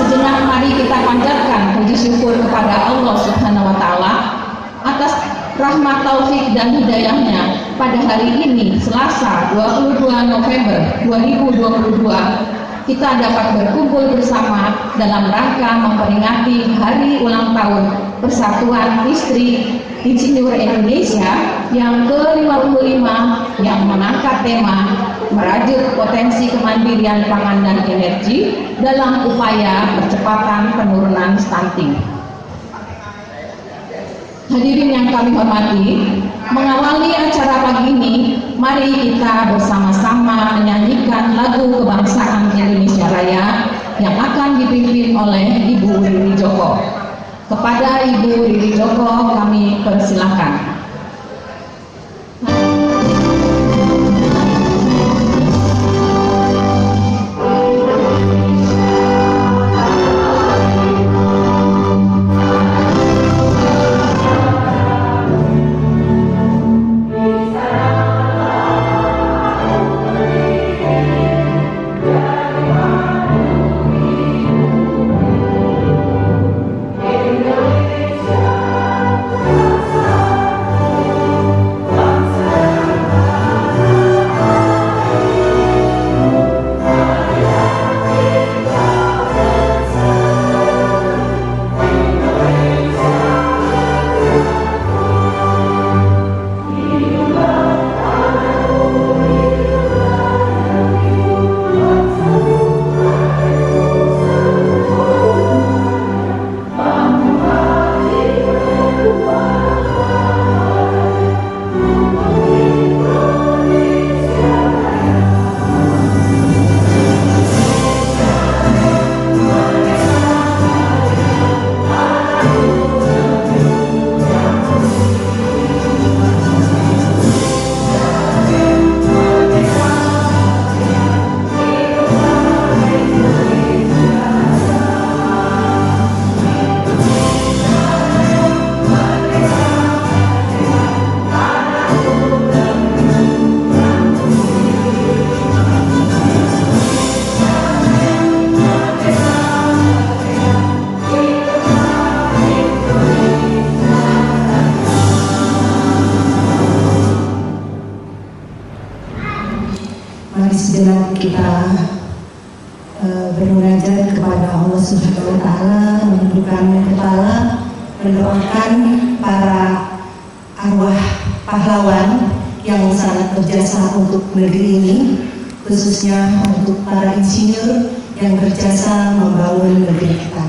Sejenak mari kita panjatkan puji syukur kepada Allah Subhanahu wa taala atas rahmat taufik dan hidayahnya pada hari ini Selasa 22 November 2022 kita dapat berkumpul bersama dalam rangka memperingati hari ulang tahun Persatuan Istri Insinyur Indonesia yang ke-55 yang mengangkat tema merajut potensi kemandirian pangan dan energi dalam upaya percepatan penurunan stunting. Hadirin yang kami hormati, mengawali acara pagi ini, mari kita bersama-sama menyanyikan lagu kebangsaan Indonesia Raya yang akan dipimpin oleh Ibu Riri Joko. Kepada Ibu Riri Joko kami persilahkan. Sejenak kita bermunajat kepada Allah Subhanahu wa taala, menundukkan kepala, mendoakan para arwah pahlawan yang sangat berjasa untuk negeri ini, khususnya untuk para insinyur yang berjasa membangun negeri kita.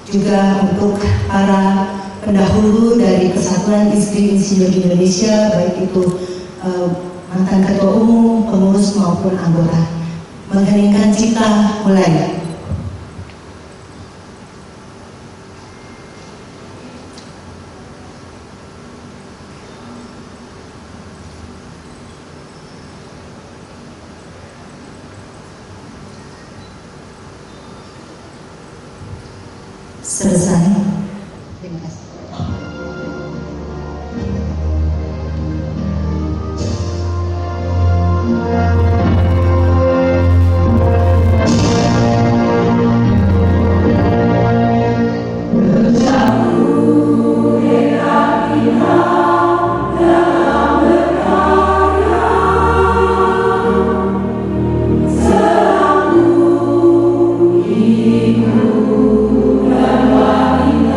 Juga untuk para pendahulu dari Persatuan Istri Insinyur Indonesia, baik itu mantan ketua umum, pengurus maupun anggota. Mengheningkan cipta mulai. Selesai. Terima kasih. Ibu dan wanita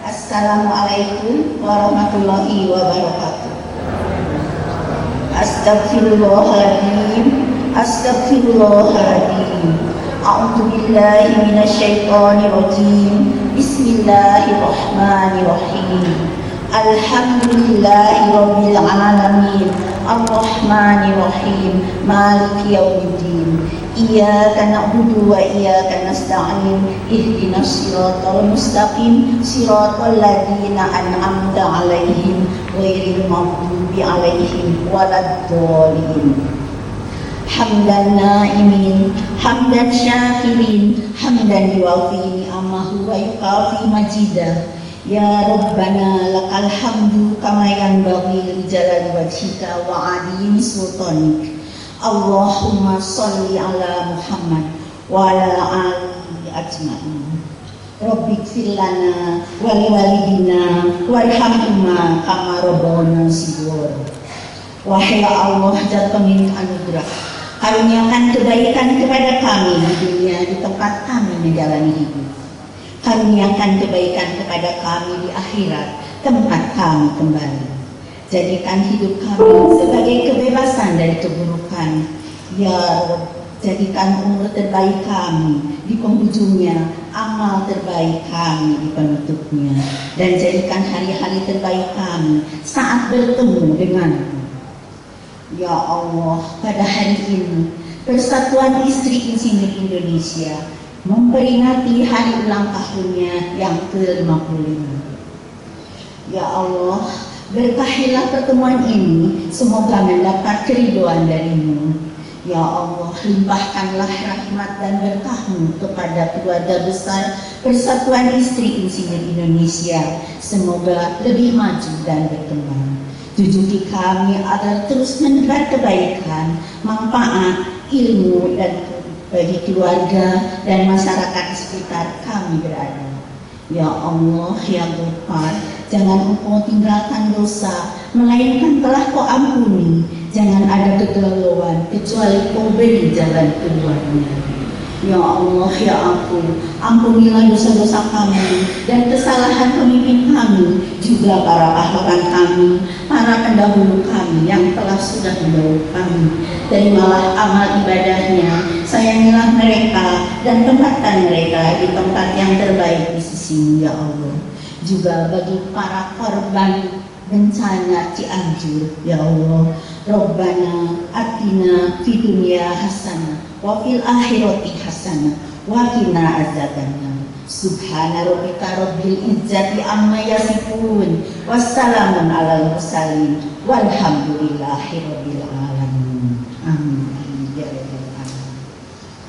Assalamualaikum warahmatullahi wabarakatuh. Astagfirullahaladzim, astagfirullahaladzim. A'udzubillahi minasyaitonirrajim. Bismillahirrahmanirrahim. Alhamdulillahi rabbil alamin. Ar-Rahmanirrahim. Maliki yaumiddin. Iyyaka na'budu wa iyyaka nasta'in. Ihdinas siratal mustaqim, siratal ladzina an'amta 'alaihim ghairil maghdubi 'alaihim waladdallin. Hamdan na'imin, hamdan syakirin, hamdan yuwafi ni'amahu wa yukafi majidah. Ya Rabbana lakal hamdu kama yanbaghi li jalali wajhika wa 'azimi sultanik. Allahumma sholli ala Muhammad wa ala alihi ajma'in. Rabbighfir lana wa liwalidina warhamhuma kama rabbana shighara. Wahai Allah, Zat pemilik anugerah, karuniakan kebaikan kepada kami di dunia, di tempat kami menjalani hidup. Karuniakan kebaikan kepada kami di akhirat, tempat kami kembali. Jadikan hidup kami sebagai kebebasan dari keburukan. Ya Rabb, jadikan umur terbaik kami di penghujungnya, amal terbaik kami di penutupnya, dan jadikan hari-hari terbaik kami saat bertemu denganmu. Ya Allah, pada hari ini Persatuan Istri Insinyur Indonesia memperingati hari ulang tahunnya yang ke-55. Ya Allah, berkahilah pertemuan ini, semoga mendapat keridhaan darimu. Ya Allah, limpahkanlah rahmat dan berkah-Mu kepada keluarga besar Persatuan Istri Insinyur Indonesia, semoga lebih maju dan berkembang. Tunjuki kami agar terus menebar kebaikan, manfaat, ilmu dan bagi keluarga dan masyarakat di sekitar kami berada. Ya Allah, ya Ghaffar, jangan Engkau tinggalkan dosa, melainkan telah Kau ampuni. Jangan ada kegalauan kecuali Kau beri jalan keluarnya. Ya Allah, ya ampunilah dosa-dosa kami dan kesalahan pemimpin kami, juga para pahlawan kami, para pendahulu kami yang telah sudah mendahului kami. Terimalah amal ibadahnya, sayangilah mereka dan tempatkan mereka di tempat yang terbaik di sisi-Mu, ya Allah. Juga bagi para korban bencana Cianjur, ya Allah, Rabbana atina fid dunya hasanah wa fil akhirati hasanah wa qina adzabannar. Subhana rabbika rabbil izzati amma yasifun, wassalamun alal mursalin, walhamdulillahi rabbil alamin. Amin ya rabbal alamin.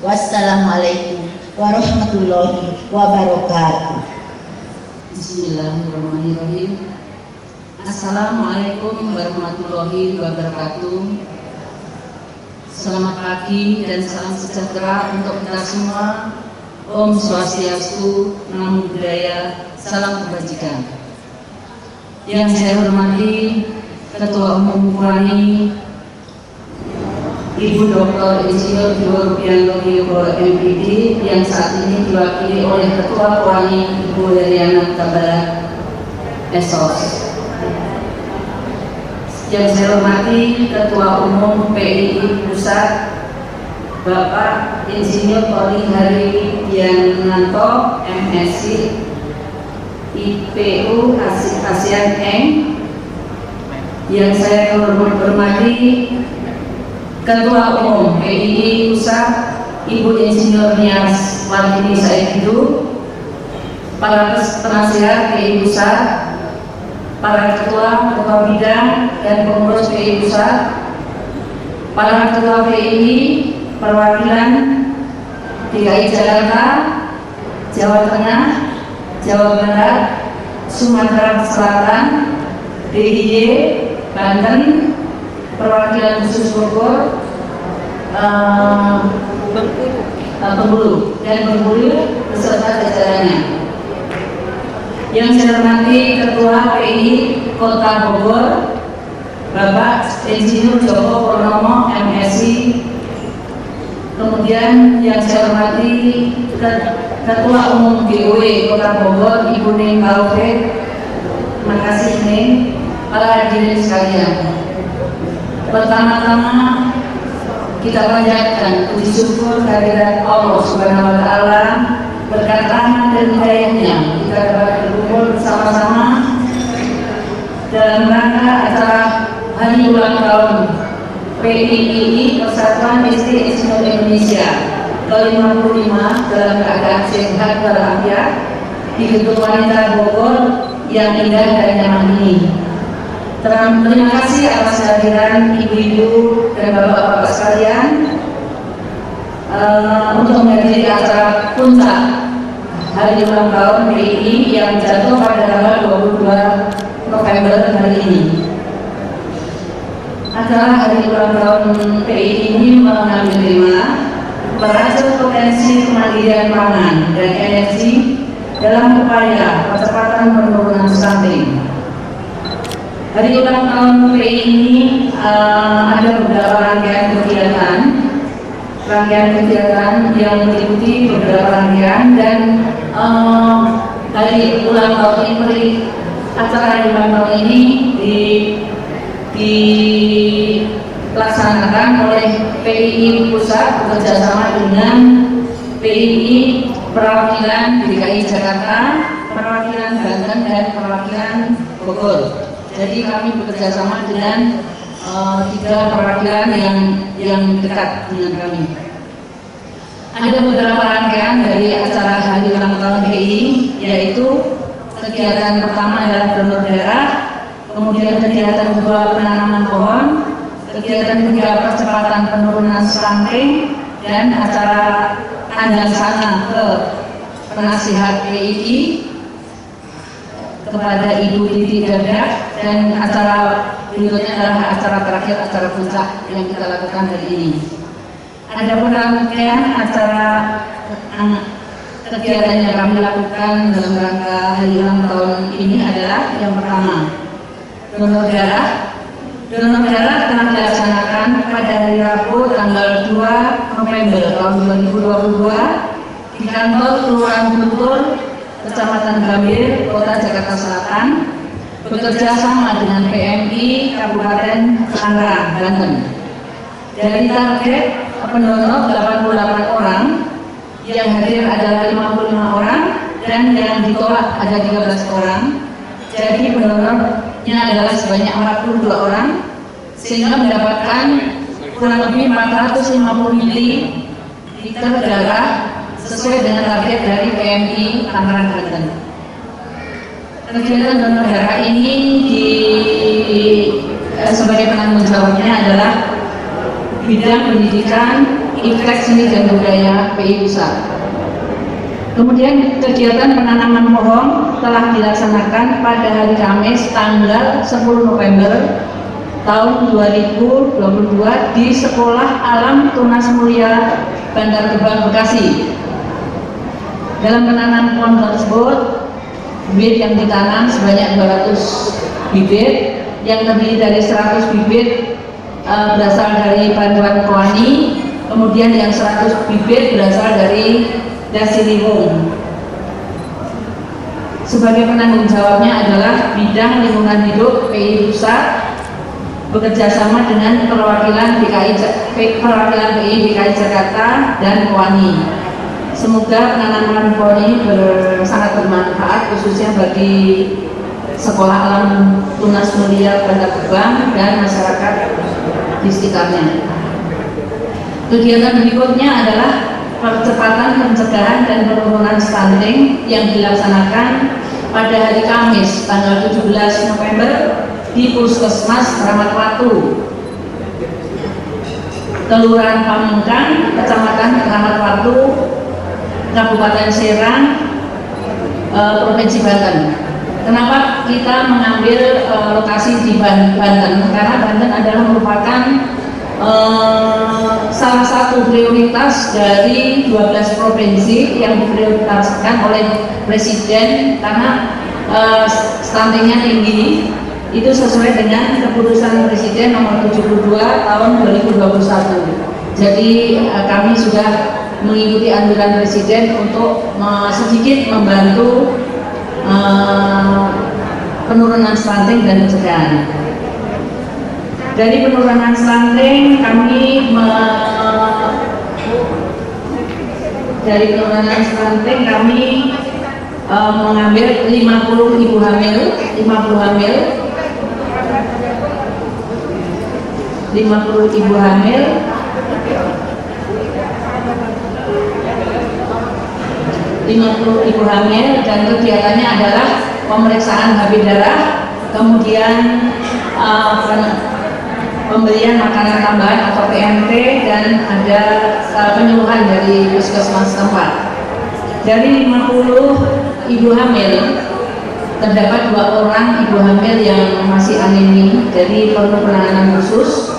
Wassalamualaikum warahmatullahi wabarakatuh. Bismillahirrahmanirrahim. Assalamualaikum warahmatullahi wabarakatuh. Selamat pagi dan salam sejahtera untuk kita semua. Om Swastiastu, Namo Buddhaya, salam kebajikan. Yang saya hormati Ketua Umum Kurani Ibu Dr. Insinyur Rupianto Wibowo MPD, yang saat ini diwakili oleh Ketua Kurani Ibu Heriana Tabarak Esos. Yang saya hormati Ketua Umum PII Pusat Bapak Insinyur Polri Hari Widianto MSc IPU ASEAN Eng. Yang saya hormati Ketua Umum PII Pusat Ibu Insinyur Nias Wardini Saididu, para penasihat PII Pusat, para ketua bidang dan pengurus PII Pusat, para ketua PII perwakilan DKI Jakarta, Jawa Tengah, Jawa Barat, Sumatera Selatan, DIY, Banten, perwakilan khusus Bogor, Bengkulu beserta Yang saya hormati Ketua PI Kota Bogor, Bapak Insinyur Joko Purnomo MSI. Kemudian yang saya hormati Ketua Umum GOW Kota Bogor, Ibu Ning Taufik. Terima kasih Ning. Para hadirin sekalian, pertama-tama kita panjatkan puji syukur kehadirat Allah Subhanahu wa Ta'ala, berkat rahmat dan hidayahnya kita dapat berkumpul bersama-sama dalam rangka acara hari ulang tahun PIII Persatuan Istri Islam Indonesia ke-55 dalam keadaan sehat walafiat di Gedung Wanita Bogor yang indah dan nyaman ini. Terima kasih atas kehadiran ibu-ibu dan bapak-bapak sekalian untuk menghadiri acara puncak hari ulang tahun PII yang jatuh pada tanggal 22 November hari ini. Acara hari ulang tahun PII ini mengambil tema merajut potensi kemandirian pangan dan energi dalam upaya percepatan penurunan stunting. Hari ulang tahun PII ini ada beberapa rangkaian kegiatan yang meliputi beberapa rangkaian, dan hari ulang tahun ini, acara hari ulang tahun ini dilaksanakan oleh PII Pusat bekerjasama dengan PII perwakilan DKI Jakarta, perwakilan Banten, dan perwakilan Bogor. Jadi kami bekerja sama dengan 3 perwakilan yang dekat dengan kami. Ada beberapa rangkaian dari acara hari ulang tahun PII, yaitu kegiatan pertama adalah donor darah, kemudian kegiatan kedua penanaman pohon, kegiatan ketiga percepatan penurunan stunting, dan acara andang sana ke penasihat PII kepada Ibu Titi Dardak, dan acara berikutnya adalah acara terakhir, acara puncak yang kita lakukan hari ini. Ada pun rangkaian acara kegiatan yang kami lakukan dalam rangka hari ulang tahun ini adalah yang pertama, donor darah. Donor darah telah dilaksanakan pada hari Rabu tanggal 2 November tahun 2022 di kantor Kelurahan Guntur, Kecamatan Gambir, Kota Jakarta Selatan, bekerja sama dengan PMI Kabupaten Tangerang, Banten. Dari target pendonor 88 orang, yang hadir adalah 55 orang, dan yang ditolak ada 13 orang. Jadi pendonornya adalah sebanyak 42 orang, sehingga mendapatkan kurang lebih 450 ml darah sesuai dengan target dari PMI Tangerang, Banten. Kegiatan donor darah ini sebagai penanggung jawabnya adalah bidang pendidikan, Iftek Seni dan Budaya PII Pusat. Kemudian kegiatan penanaman pohon telah dilaksanakan pada hari Kamis tanggal 10 November tahun 2022 di Sekolah Alam Tunas Mulia Bantar Gebang, Bekasi. Dalam penanaman pohon tersebut, bibit yang ditanam sebanyak 200 bibit yang terdiri dari 100 bibit berasal dari bantuan Koani, kemudian yang 100 bibit berasal dari Dasiliwung. Sebagai penanggung jawabnya adalah bidang lingkungan hidup PII Pusat bekerja sama dengan perwakilan PII DKI Jakarta dan Koani. Semoga penanaman pohon ini sangat bermanfaat, khususnya bagi Sekolah Alam Tunas Mulia Bantar Gebang dan masyarakat di sekitarnya. Kegiatan berikutnya adalah percepatan pencegahan dan penurunan stunting yang dilaksanakan pada hari Kamis tanggal 17 November di Puskesmas Ramat Watu, Kelurahan Pamengkang, Kecamatan Ramat Watu, Kabupaten Serang, Provinsi Banten. Kenapa kita mengambil lokasi di Banten? Karena Banten adalah merupakan salah satu prioritas dari 12 provinsi yang diprioritaskan oleh Presiden, karena stuntingnya tinggi, itu sesuai dengan keputusan Presiden nomor 72 tahun 2021. Jadi kami sudah mengikuti anjuran Presiden untuk sedikit membantu penurunan stunting dan pencegahan. Dari penurunan stunting kami mengambil 50 ibu hamil, 50 ibu hamil dan kegiatannya adalah pemeriksaan HB darah, kemudian pemberian makanan tambahan atau PMT, dan ada penyuluhan dari puskesmas tempat. Dari 50 ibu hamil terdapat 2 orang ibu hamil yang masih anemi, jadi perlu penanganan khusus.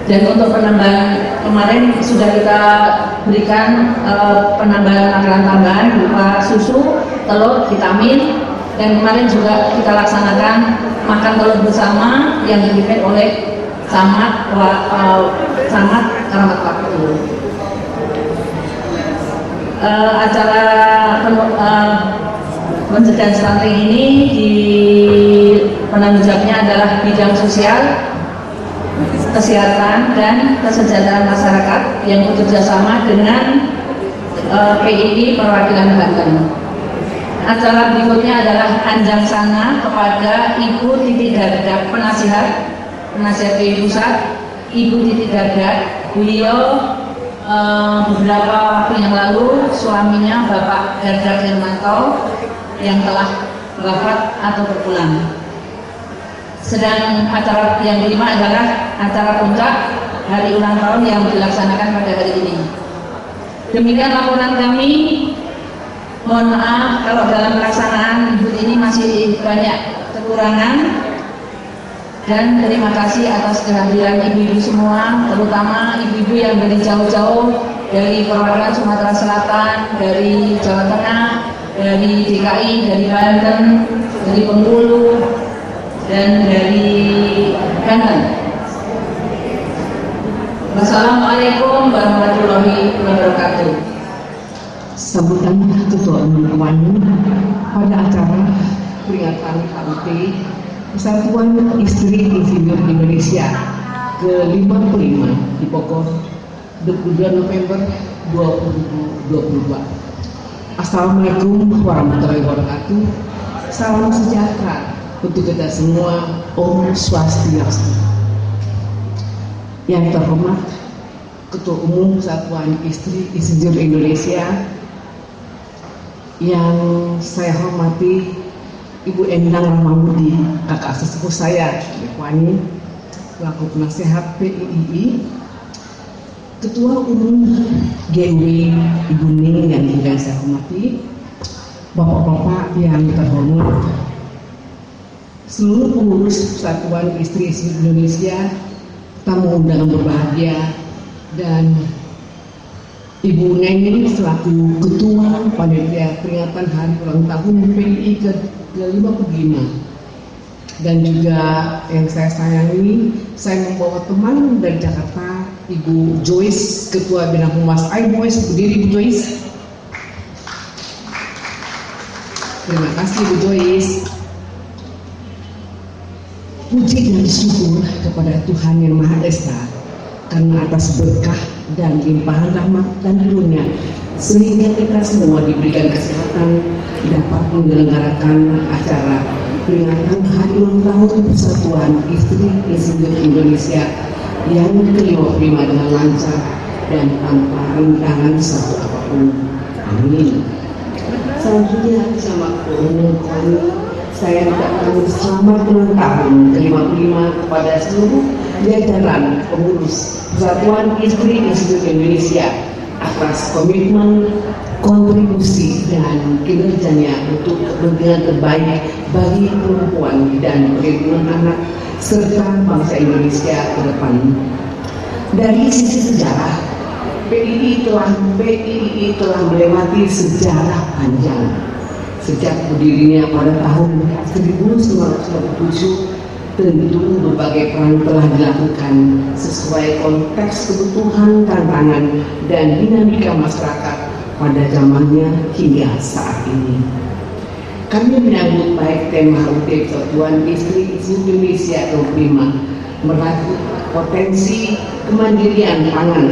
Dan untuk penambahan kemarin sudah kita berikan penambahan makanan tambahan berupa susu, telur, vitamin, dan kemarin juga kita laksanakan makan telur bersama yang dipimpin oleh Camat Keramat Waktu. Acara pencegahan stunting ini di penanggung jawabnya adalah bidang sosial, kesehatan, dan kesejahteraan masyarakat yang bekerjasama dengan PII perwakilan Banten. Acara berikutnya adalah anjangsana kepada Ibu Titik Dardak, penasihat PII Pusat, Ibu Titik Dardak. Beliau beberapa waktu yang lalu suaminya Bapak Dardak Hermanto yang telah wafat atau berpulang. Sedang acara yang kelima adalah acara puncak hari ulang tahun yang dilaksanakan pada hari ini. Demikian laporan kami. Mohon maaf kalau dalam pelaksanaan Ibu ini masih banyak kekurangan, dan terima kasih atas kehadiran ibu-ibu semua, terutama ibu-ibu yang dari jauh-jauh, dari perwakilan Sumatera Selatan, dari Jawa Tengah, dari DKI, dari Banten, dari Bengkulu, dan dari Banten. Wassalamualaikum warahmatullahi wabarakatuh. Sambutan Ketua Umum Wani pada acara peringatan HUT Persatuan Istri Insinyur Indonesia ke-55 di Bogor 22 November 2022. Assalamualaikum warahmatullahi wabarakatuh. Salam sejahtera untuk kita semua. Om Swastiastu. Yang terhormat Ketua Umum Persatuan Istri Insinyur Indonesia, yang saya hormati Ibu Endang Rahmawudi, kakak sesepuh saya, Ibu Wani, selaku penasehat PII, Ketua Umum GW Ibu Ning yang juga saya hormati, Bapak-bapak yang terhormat, seluruh pengurus Persatuan Istri Indonesia, tamu undangan berbahagia, dan Ibu Neni selaku Ketua Panitia Peringatan Hari Ulang Tahun PII ke-55, dan juga yang saya sayangi, saya membawa teman dari Jakarta, Ibu Joyce, Ketua Bidang Humas. Ayo Joyce, berdiri Ibu Joyce. Terima kasih Ibu Joyce. Puji dan syukur kepada Tuhan Yang Maha Esa karena atas berkah dan limpahan rahmat dan karunia, sehingga kita semua diberikan kesehatan dapat menyelenggarakan acara peringatan Hari Ulang Tahun Persatuan Istri Insinyur Indonesia yang ke-55 dengan lancar dan tanpa rintangan satu apapun. Amin. Selanjutnya bersama Umum saya ucapkan selamat ulang tahun ke-55 kepada seluruh jajaran pengurus Persatuan Istri Insinyur Indonesia atas komitmen, kontribusi, dan kinerjanya untuk kepentingan terbaik bagi perempuan dan perlindungan anak serta bangsa Indonesia ke depan. Dari sisi sejarah, PII telah melewati sejarah panjang. Sejak berdirinya pada tahun 1997, tentu berbagai peran telah dilakukan sesuai konteks kebutuhan, tantangan, dan dinamika masyarakat pada zamannya hingga saat ini. Kami menyambut baik tema HUT Persatuan Istri Indonesia ke-5 merakit potensi kemandirian pangan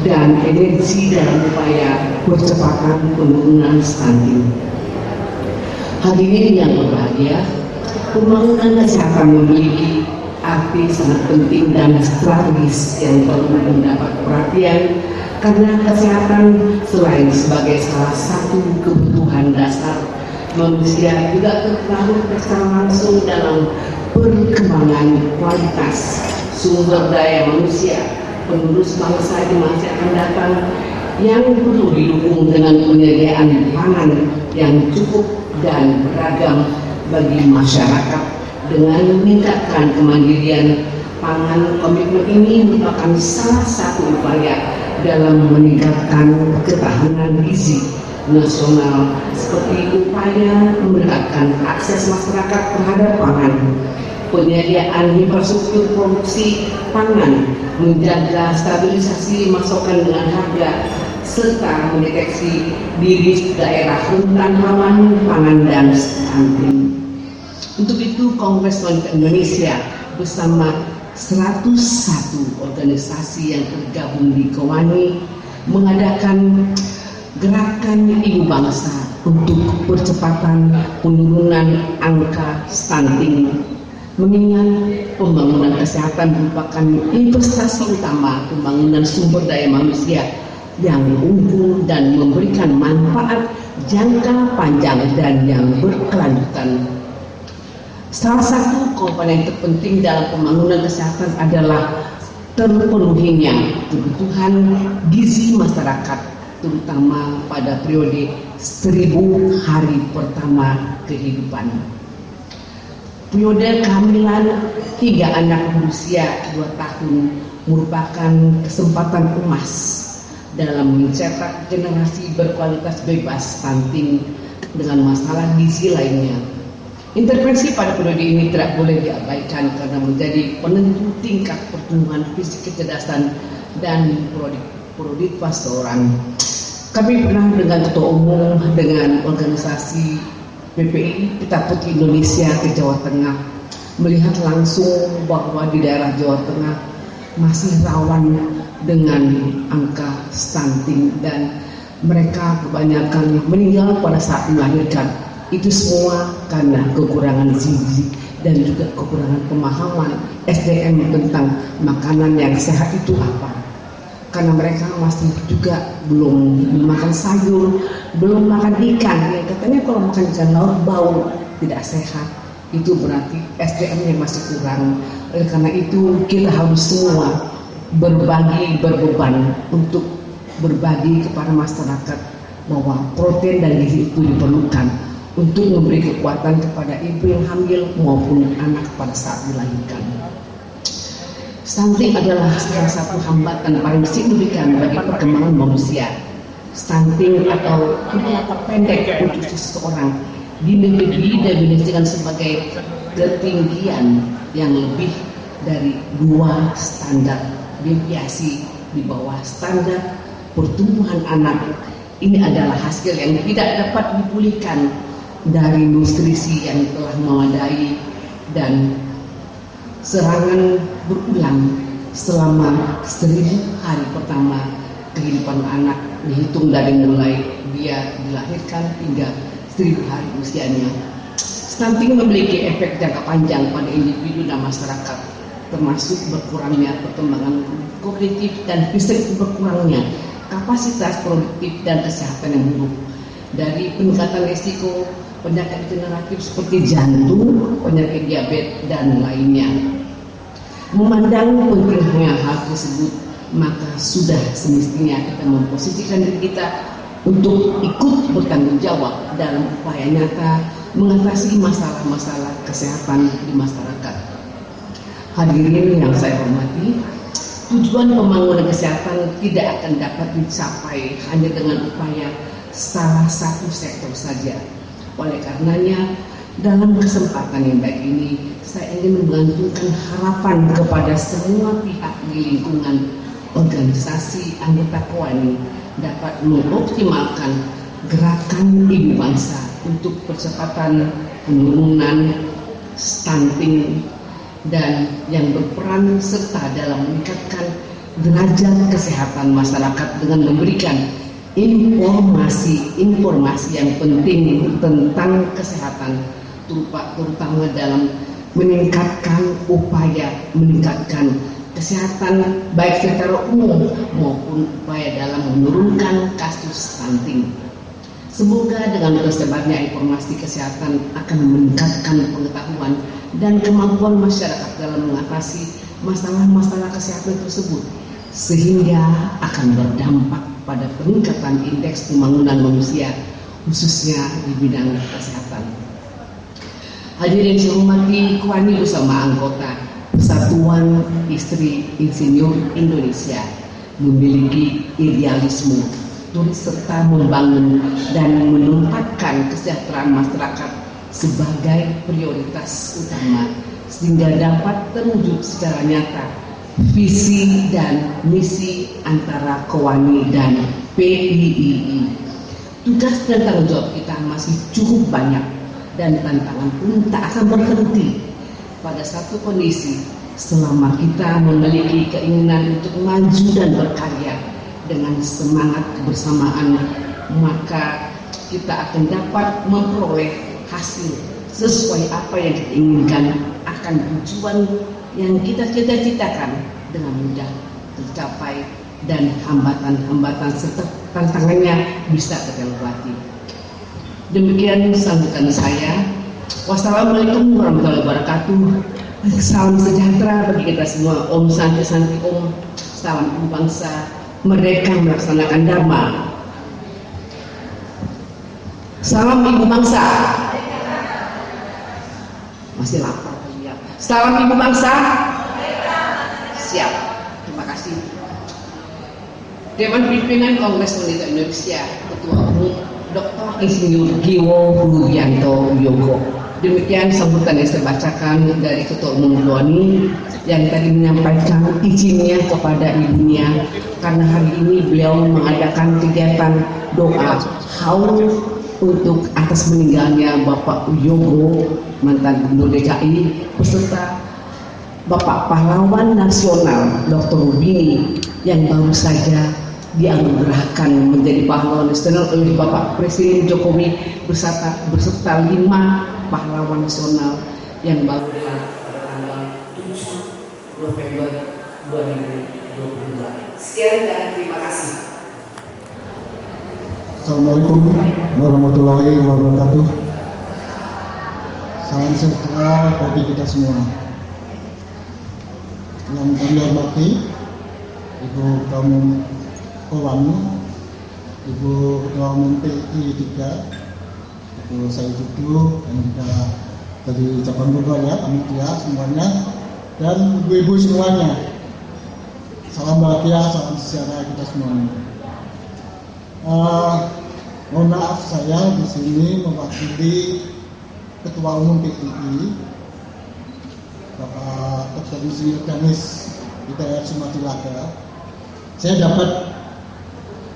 dan energi dalam upaya percepatan penurunan stunting. Hadirin yang berbahagia, pembangunan kesehatan memiliki arti sangat penting dan strategis yang perlu mendapat perhatian, karena kesehatan selain sebagai salah satu kebutuhan dasar manusia juga terpengaruh secara langsung dalam perkembangan kualitas sumber daya manusia penerus bangsa di masa akan datang, yang perlu didukung dengan penyediaan pangan yang cukup dan beragam bagi masyarakat. Dengan meningkatkan kemandirian pangan, komitmen ini merupakan salah satu upaya dalam meningkatkan ketahanan gizi nasional, seperti upaya meningkatkan akses masyarakat terhadap pangan, penyediaan infrastruktur produksi pangan, menjaga stabilisasi pasokan dengan harga, serta mendeteksi diri daerah rentan rawan pangan dan stunting. Untuk itu, Kongres Wanita Indonesia bersama 101 organisasi yang tergabung di Kowani mengadakan gerakan ibu bangsa untuk percepatan penurunan angka stunting, mengingat pembangunan kesehatan merupakan investasi utama pembangunan sumber daya manusia yang unggul dan memberikan manfaat jangka panjang dan yang berkelanjutan. Salah satu komponen terpenting dalam pembangunan kesehatan adalah terpenuhinya kebutuhan gizi masyarakat, terutama pada periode 1000 hari pertama kehidupan. Periode kehamilan hingga anak berusia 2 tahun merupakan kesempatan emas dalam mencetak generasi berkualitas bebas stunting dengan masalah gizi lainnya. Intervensi pada periode ini tidak boleh diabaikan karena menjadi penentu tingkat pertumbuhan fisik, kecerdasan, dan produktivitas seseorang. Kami pernah dengan Ketua Umum dengan organisasi PPI Pita Putri Indonesia ke Jawa Tengah, melihat langsung bahwa di daerah Jawa Tengah masih rawan dengan angka stunting dan mereka kebanyakan meninggal pada saat melahirkan. Itu semua karena kekurangan gizi dan juga kekurangan pemahaman SDM tentang makanan yang sehat itu apa. Karena mereka masih juga belum makan sayur, belum makan ikan. Ya, katanya kalau makan ikan laut bau, tidak sehat. Itu berarti SDM-nya masih kurang. Oleh karena itu kita harus semua berbeban untuk berbagi kepada masyarakat bahwa protein dan gizi itu diperlukan untuk memberi kekuatan kepada ibu yang hamil maupun anak pada saat dilahirkan. Stunting adalah salah satu hambatan paling signifikan bagi perkembangan manusia. Stunting atau mata pendek untuk seseorang didefinisikan sebagai ketinggian yang lebih dari 2 standar deviasi di bawah standar pertumbuhan anak. Ini adalah hasil yang tidak dapat dipulihkan dari nutrisi yang telah memadai dan serangan berulang selama 1000 hari pertama kehidupan anak, dihitung dari mulai dia dilahirkan hingga 1000 hari usianya. Stunting memiliki efek jangka panjang pada individu dan masyarakat, termasuk berkurangnya perkembangan kognitif dan fisik, berkurangnya kapasitas produktif dan kesehatan yang buruk, dari peningkatan risiko penyakit degeneratif seperti jantung, penyakit diabetes, dan lainnya. Memandang pentingnya hal tersebut, maka sudah semestinya kita memposisikan diri kita untuk ikut bertanggung jawab dalam upaya nyata mengatasi masalah-masalah kesehatan di masyarakat. Hadirin yang saya hormati, tujuan pembangunan kesehatan tidak akan dapat dicapai hanya dengan upaya salah satu sektor saja. Oleh karenanya, dalam kesempatan yang baik ini, saya ingin menggantungkan harapan kepada semua pihak di lingkungan organisasi anggota KOANI dapat mengoptimalkan gerakan ibu bangsa untuk percepatan penurunan stunting dan yang berperan serta dalam meningkatkan derajat kesehatan masyarakat dengan memberikan informasi yang penting tentang kesehatan, terutama dalam meningkatkan kesehatan baik secara umum maupun upaya dalam menurunkan kasus stunting. Semoga dengan tersebarnya informasi kesehatan akan meningkatkan pengetahuan dan kemampuan masyarakat dalam mengatasi masalah-masalah kesehatan tersebut, sehingga akan berdampak pada peningkatan indeks pembangunan manusia, khususnya di bidang kesehatan. Hadirin yang saya hormati, KOANI bersama anggota Persatuan Istri Insinyur Indonesia memiliki idealisme turut serta membangun dan menempatkan kesejahteraan masyarakat sebagai prioritas utama sehingga dapat terwujud secara nyata visi dan misi antara KOANI dan PIII. Tugas dan tanggung jawab kita masih cukup banyak dan tantangan pun tak akan berhenti pada satu kondisi selama kita memiliki keinginan untuk maju dan berkarya dengan semangat kebersamaan, maka kita akan dapat memperoleh hasil sesuai apa yang kita inginkan, akan tujuan yang kita cita-citakan dengan mudah tercapai dan hambatan-hambatan serta tantangannya bisa terlewati. Demikian sambutan saya. Wassalamualaikum warahmatullahi wabarakatuh. Salam sejahtera bagi kita semua. Om Santi Santi Om. Salam ibu bangsa. Merdeka melaksanakan Dharma. Salam ibu bangsa. Masih lapar ya. Salam ibu bangsa. Siap. Terima kasih. Dewan Pimpinan Kongres Wanita Indonesia, Ketua Umum Dr. Insinyur Giwo Rubianto Yogo. Demikian sambutan yang saya bacakan dari Ketua Umum KOANI yang tadi menyampaikan izinnya kepada ibunya karena hari ini beliau mengadakan kegiatan doa haul untuk atas meninggalnya Bapak Yogo, mantan Gubernur DKI, beserta Bapak Pahlawan Nasional Dr. Rubini yang baru saja dianugerahkan menjadi pahlawan nasional oleh Bapak Presiden Jokowi beserta 5 pahlawan nasional yang baru pada tanggal 7 November 2022. Sekian dan terima kasih. Assalamualaikum warahmatullahi wabarakatuh. Salam sejahtera bagi kita semua. Yang kami hormati Ibu Ketua Umum KOANI, Ibu Ketua Umum PII 3, Ibu Said Dudu, dan juga dari cabang Bogor ya, panitia semuanya, dan ibu-ibu semuanya. Salam bahagia, salam sejahtera kita semuanya. Mohon maaf saya di sini mewakili Ketua Umum PII, Bapak Dr. Insinyur Danis ITR Sumatera. Saya dapat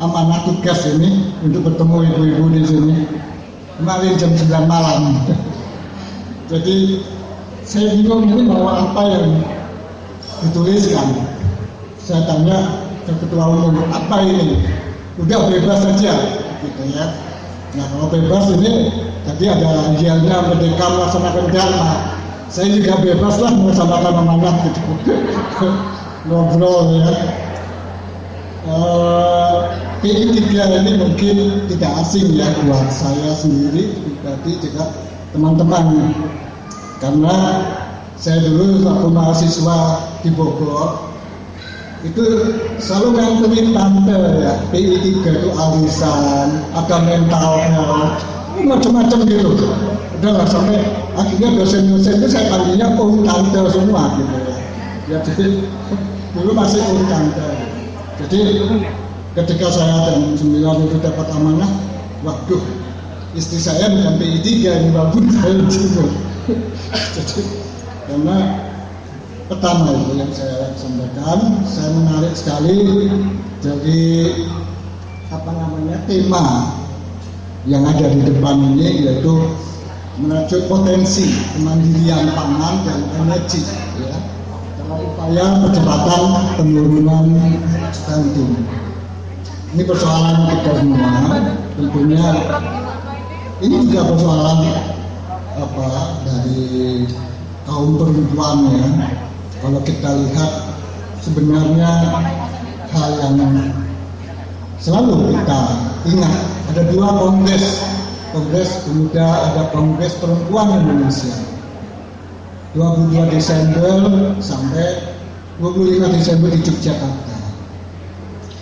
amanah tugas ini untuk bertemu ibu-ibu di sini kemarin jam 9 malam. Jadi saya bingung ini mau apa yang dituliskan. Saya tanya ke Ketua Umum, apa ini? Udah bebas saja, gitu ya. Nah kalau bebas ini, tadi ada yelnya Merdeka melaksanakan Dharma. Saya juga bebas lah melaksanakan amanat gitu. Ngobrol ya. PII 3 ini mungkin tidak asing ya buat saya sendiri, pribadi juga teman-teman. Karena saya dulu waktu mahasiswa di Bogor, itu selalu nganterin tante ya. PII 3 itu arisan, ada mental health, macam-macam gitu. Udah lah sampai akhirnya dosen-dosen itu saya panggilnya om tante semua gitu ya. Ya jadi dulu masih om tante. Jadi ketika saya jam 9 itu dapat amanah, waduh, istri saya bukan PI 3 ini walaupun saya juga. Jadi karena pertama itu yang saya sampaikan, saya menarik sekali dari tema yang ada di depan ini, yaitu menajuk potensi kemandirian pangan dan energi, ya, dalam upaya percepatan penurunan stunting. Ini persoalan kita semua, tentunya ini juga persoalan dari kaum perempuan, ya. Kalau kita lihat sebenarnya hal yang selalu kita ingat, ada 2 kongres pemuda, ada kongres perempuan Indonesia, 22 Desember sampai 25 Desember di Yogyakarta.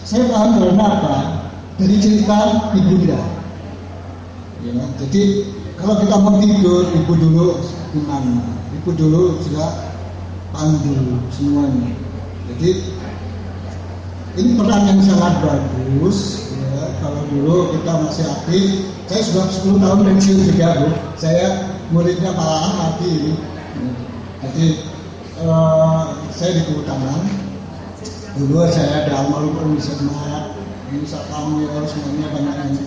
Saya paham karena apa? Dari cerita ibunda, ya. Jadi kalau kita mau tidur, ibu dulu gimana? Ibu dulu sudah pandu semuanya. Jadi ini peran yang sangat bagus, ya. Kalau dulu kita masih aktif, saya sudah 10 tahun pensiun juga, Bu. Saya muridnya Pak Ahmadi. Jadi saya di Kehutanan. Dulu saya ada almarhum Umi Setmat, Musa Kamil, semuanya banyak yang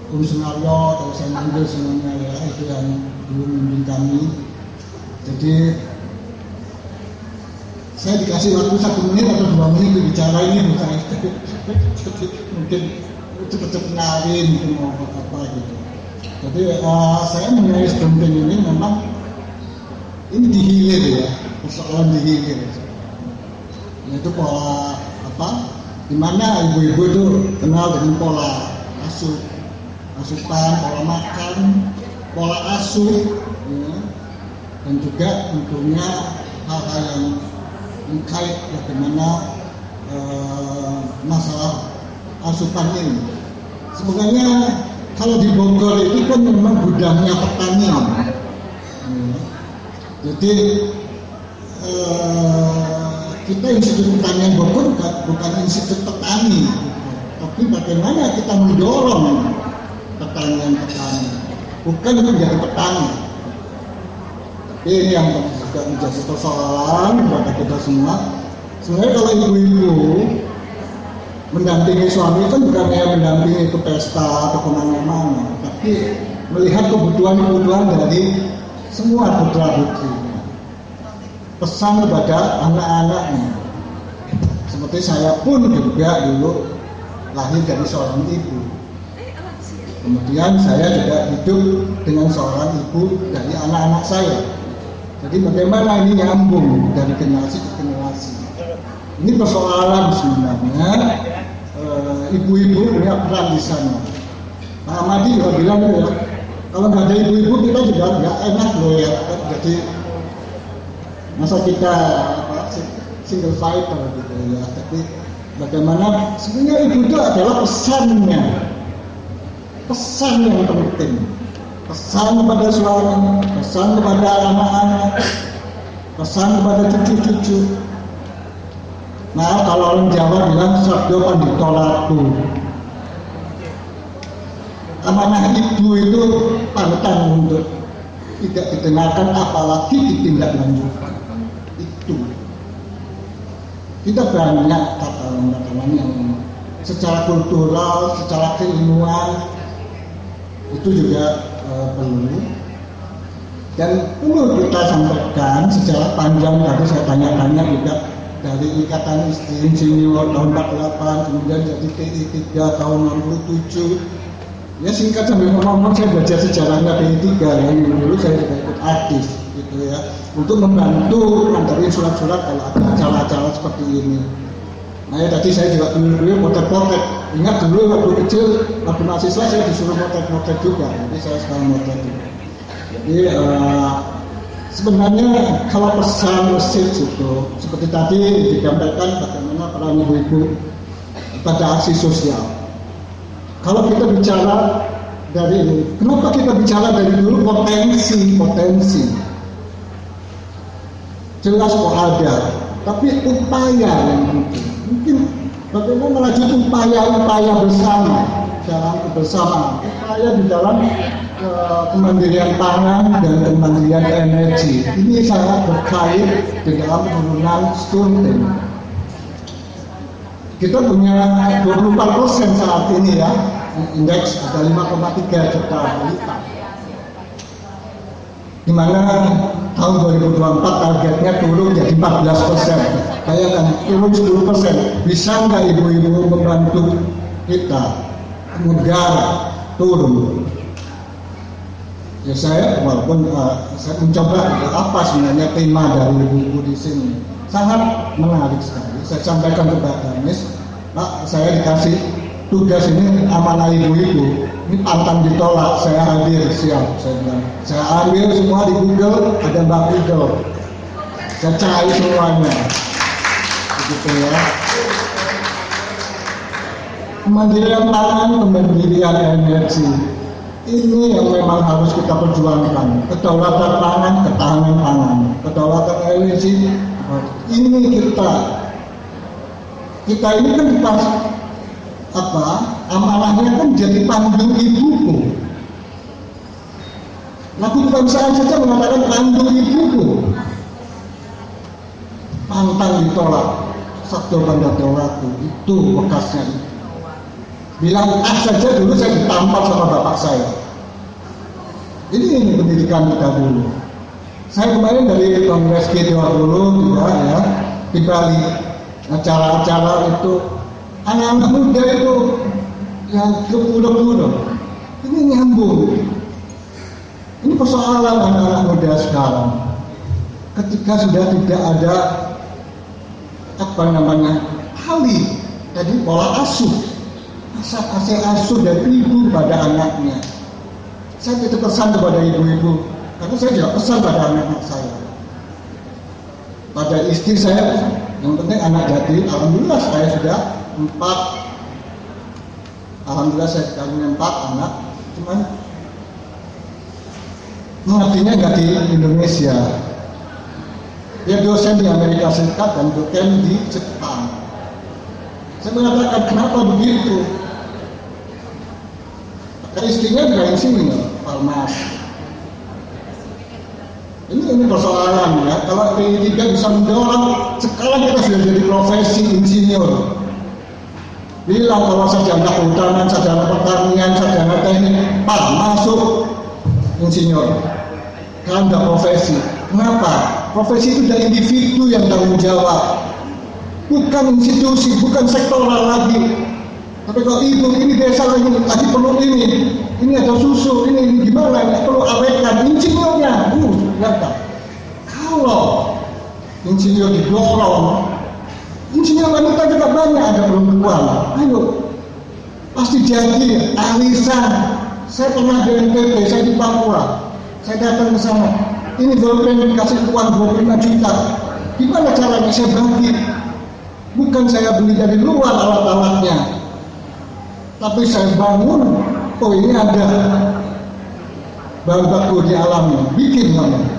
Sunaryo, kalau saya manggil semuanya, ya, itu yang dulu membimbing kami. Jadi saya dikasih waktu 1 menit atau 2 menit bicara ini, bukan mungkin cepet-cepet kenalin gitu, mau apa gitu. Jadi saya mengenai stunting ini memang ini dihilir, ya, persoalan dihilir, yaitu pola dimana ibu-ibu itu kenal dengan pola asupan, pola makan, pola asuh, ya, dan juga tentunya hal-hal yang terkait bagaimana masalah asupan ini. Sebenarnya kalau di Bogor itu kan memang gudangnya petani, ya. Jadi kita Institut Pertanian Bogor bukan institut petani, tapi bagaimana kita mendorong pertanian petani, bukan menjadi petani. Ini yang juga menjadi persoalan buat kita semua. Sebenarnya kalau ibu-ibu mendampingi suami kan bukan hanya mendampingi ke pesta atau kemana-mana, tapi melihat kebutuhan dari semua putra-putri, pesan kepada anak-anaknya. Seperti saya pun juga dulu lahir dari seorang ibu, kemudian saya juga hidup dengan seorang ibu dari anak-anak saya. Jadi bagaimana ini nyambung dari generasi ke generasi. Ini persoalan sebenarnya. Ibu-ibu punya peran di sana. Pak Ahmadi juga bilang, ya, kalau nggak ada ibu-ibu kita juga nggak enak loh, ya. Jadi masa kita single fighter gitu, ya. Tapi bagaimana sebenarnya ibu itu adalah pesannya, pesan yang penting. Pesan kepada suami, pesan kepada anak-anak, pesan kepada cucu-cucu. Nah, kalau orang Jawa bilang sabdo pandito ratu. Amanah ibu itu pantang untuk tidak didengarkan, apalagi ditindaklanjuti. Itu kita banyak katakan yang secara kultural, secara keilmuan itu juga perlu, dan perlu kita sampaikan secara panjang. Tadi saya tanya-tanya juga dari Ikatan Istri Insinyur tahun 48, kemudian jadi PI 3 tahun 67. Ya singkat sambil ngomong, saya belajar sejarahnya PI 3, yang dulu saya juga ikut aktif gitu, ya, untuk membantu nganterin surat-surat kalau ada acara-acara seperti ini. Nah, ya, tadi saya juga dulu potret-potret. Ingat dulu waktu kecil, waktu mahasiswa saya disuruh potret-potret juga. Jadi saya sekarang potret juga. Jadi sebenarnya kalau pesan message itu seperti tadi disampaikan bagaimana peran ibu-ibu pada aksi sosial. Kalau kita bicara dari ini, kenapa kita bicara dari dulu potensi? Jelas kok ada, tapi upaya yang mungkin bagaimana melanjutkan upaya-upaya bersama dalam kebersamaan, upaya di dalam kemandirian pangan dan kemandirian energi. Ini sangat berkait di dalam penurunan stunting. Kita punya 24% saat ini ya, indeks ada 5,3 juta balita. Di mana tahun 2024 targetnya turun jadi 14%. Bayangkan turun 10%. Bisa nggak ibu-ibu membantu kita negara turun? Ya saya walaupun saya mencoba apa sebenarnya tema dari ibu-ibu di sini, sangat menarik sekali. Saya sampaikan kepada Miss, Pak, saya dikasih tugas ini amanah ibu-ibu. Ini pantang ditolak, saya hadir, siap. Saya bilang, saya ambil semua di Google, ada Mbak Google. Saya cari semuanya, begitu ya. Kemandirian pangan, kemandirian energi. Ini yang memang harus kita perjuangkan. Kedaulatan pangan, ketahanan pangan. Kedaulatan energi, ini kita ini kan pas amanahnya kan jadi panggil ibuku. Lagu kebangsaan saja mengatakan panggil ibuku. Pantang ditolak. Sabdo Bandadawatu itu bekasnya. Bilang saja dulu saya ditampar sama bapak saya. Ini pendidikan kita dulu. Saya kemarin dari Kongres G20 juga ya, di Bali, acara-acara itu anak-anak muda itu yang muda-muda ini nyambung. Ini persoalan anak-anak muda sekarang. Ketika sudah tidak ada ahli tadi pola asuh, asuh dari ibu pada anaknya. Saya titip pesan kepada ibu-ibu, karena saya juga pesan pada anak-anak saya, pada istri saya, yang penting anak jadi. Alhamdulillah saya sudah 4. Alhamdulillah saya punya 4 anak, cuman mengertinya nggak di Indonesia. Dia dosen di Amerika Serikat dan dosen di Jepang. Saya mengatakan kenapa begitu? Istrinya juga insinyur, farmas. Ini persoalan ya. Kalau P3 bisa mendorong, sekarang kita sudah jadi profesi insinyur. Bilang kalau sarjana kehutanan, sarjana pertanian, sarjana teknik, Pak masuk insinyur. Kan udah profesi. Kenapa? Profesi itu dari individu yang tanggung jawab, bukan institusi, bukan sektoral lagi. Tapi kalau ibu ini desa lagi perlu ini ada susu, ini gimana, ini perlu awekan, insinyurnya, lihat. Kalau insinyur didorong, insinyur wanita juga banyak, ada perempuan, ayo, pasti jadi arisan. Saya pernah di NTT, saya di Papua, saya datang ke sana, ini golpen dikasih uang 25 juta, gimana caranya saya bagi? Bukan saya beli dari luar alat-alatnya, tapi saya bangun, oh ini ada bahan baku di alamnya, bikin namanya.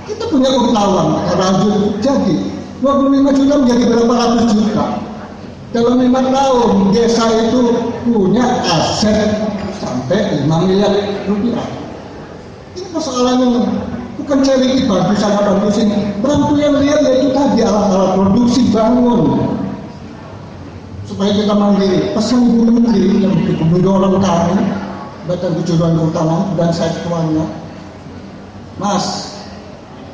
Kita punya utawan, rajut jadi 25 juta menjadi berapa ratus juta. Dalam 5 tahun desa itu punya aset sampai 5 miliar rupiah. Ini persoalannya bukan charity, bantu sana bantu sini. Bantu yang lihat yaitu tadi alat-alat produksi bangun. Supaya kita mandiri. Pesan Ibu Menteri yang begitu mendorong kami, Badan Kejuruan Kehutanan dan saya ketuanya, Mas,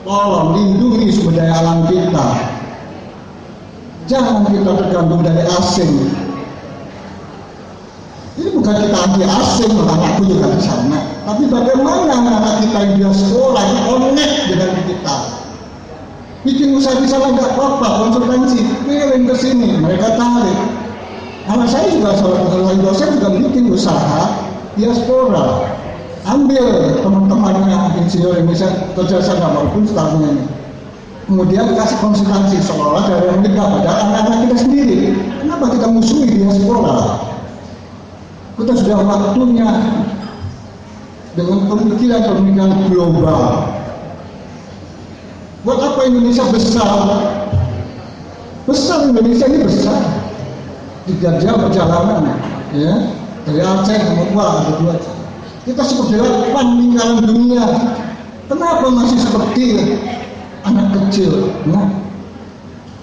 tolong lindungi sumber daya alam kita. Jangan kita tergantung dari asing. Ini bukan kita anti asing, anakku juga di sana. Tapi bagaimana anak kita yang di sekolah ini connect dengan kita. Bikin usaha di sana nggak apa-apa, konsultansi, kirim ke sini, mereka tarik. Anak saya juga seorang dosen juga bikin usaha diaspora, ambil teman-temannya insinyur Indonesia kerja sana walaupun setahun ini, kemudian kasih konsultasi seolah dari Amerika pada anak-anak kita sendiri. Kenapa kita musuhi diaspora? Kita sudah waktunya dengan pemikiran global. Buat apa Indonesia besar? Besar Indonesia ini besar. 3 jam perjalanan, ya. Dari Aceh ke Papua ada 2 jam. Kita seperti lakukan lingkaran dunia. Kenapa masih seperti anak kecil? Nah,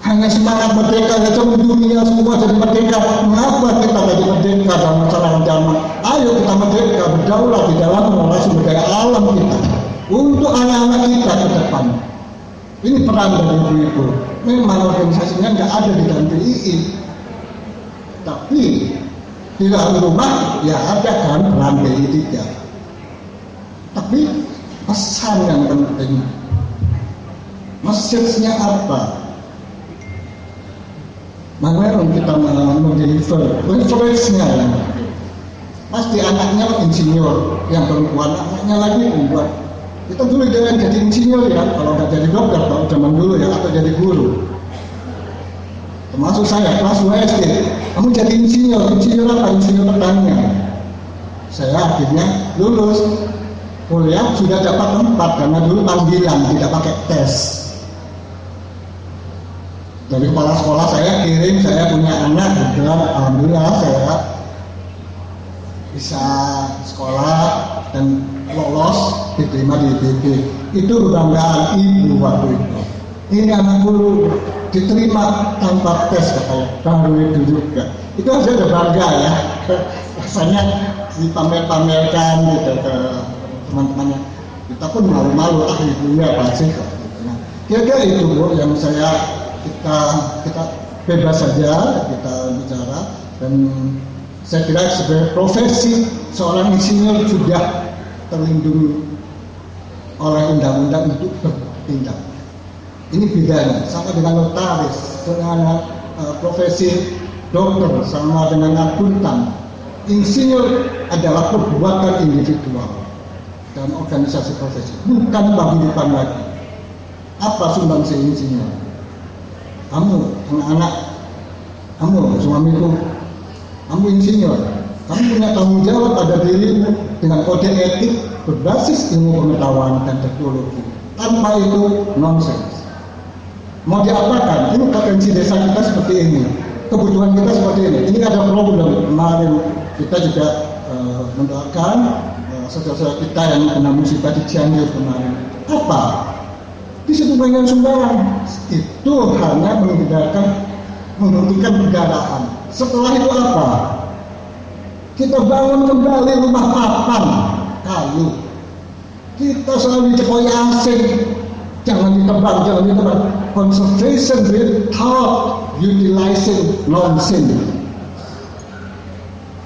hanya semangat merdeka saja dunia semua jadi merdeka. Mengapa kita jadi merdeka dalam masalah ancaman? Ayo kita merdeka, berdaulat di dalam mengelola sumber daya alam kita untuk anak-anak kita ke depan. Ini peran dari ibu-ibu. Memang organisasinya nggak ada di dalam PII, tapi di dalam rumah ya ada kan peran PII 3. Tapi pesan yang penting, message-nya apa? Bagaimana kita mendeliver reference-nya ya? Pasti anaknya insinyur, yang perempuan anaknya lagi membuat. Kita dulu jangan jadi insinyur ya, kalau nggak jadi dokter, kalau zaman dulu ya, atau jadi guru. Termasuk saya, kelas 2 SD, kamu jadi insinyur apa? Insinyur pertanian. Saya akhirnya lulus, kuliah sudah dapat tempat, karena dulu panggilan, tidak pakai tes. Dari kepala sekolah saya kirim, saya punya anak, kebetulan alhamdulillah saya bisa sekolah dan lolos diterima di IPB. Itu kebanggaan ibu waktu itu. Ini anak guru diterima tanpa tes katanya, baru itu juga. Itu aja udah bangga ya. Rasanya dipamer-pamerkan gitu ke teman-temannya. Kita pun malu-malu, ibunya pasti. Nah, kira-kira itu Bu yang kita bebas saja kita bicara, dan saya kira sebagai profesi seorang insinyur sudah terlindungi oleh undang-undang untuk bertindak. Ini bedanya, sama dengan notaris, dengan profesi dokter, sama dengan akuntan. Insinyur adalah perbuatan individual dalam organisasi profesi, bukan paguyuban lagi. Apa sumbangsi insinyur? Kamu, anak-anak, kamu, suamiku, kamu insinyur, kamu punya tanggung jawab pada dirimu dengan kode etik berbasis ilmu pengetahuan dan teknologi. Tanpa itu nonsens. Mau diapakan? Ini potensi desa kita seperti ini, kebutuhan kita seperti ini. Ini ada problem. Kemarin kita juga mendoakan saudara-saudara kita yang kena musibah di Cianjur kemarin. Apa? Di situ banyak sumbangan. Itu hanya menghentikan pendarahan. Setelah itu apa? Kita bangun kembali rumah papan kayu. Kita selalu dicepoi asing. Jangan ditebang. Conservation without utilizing non-sin.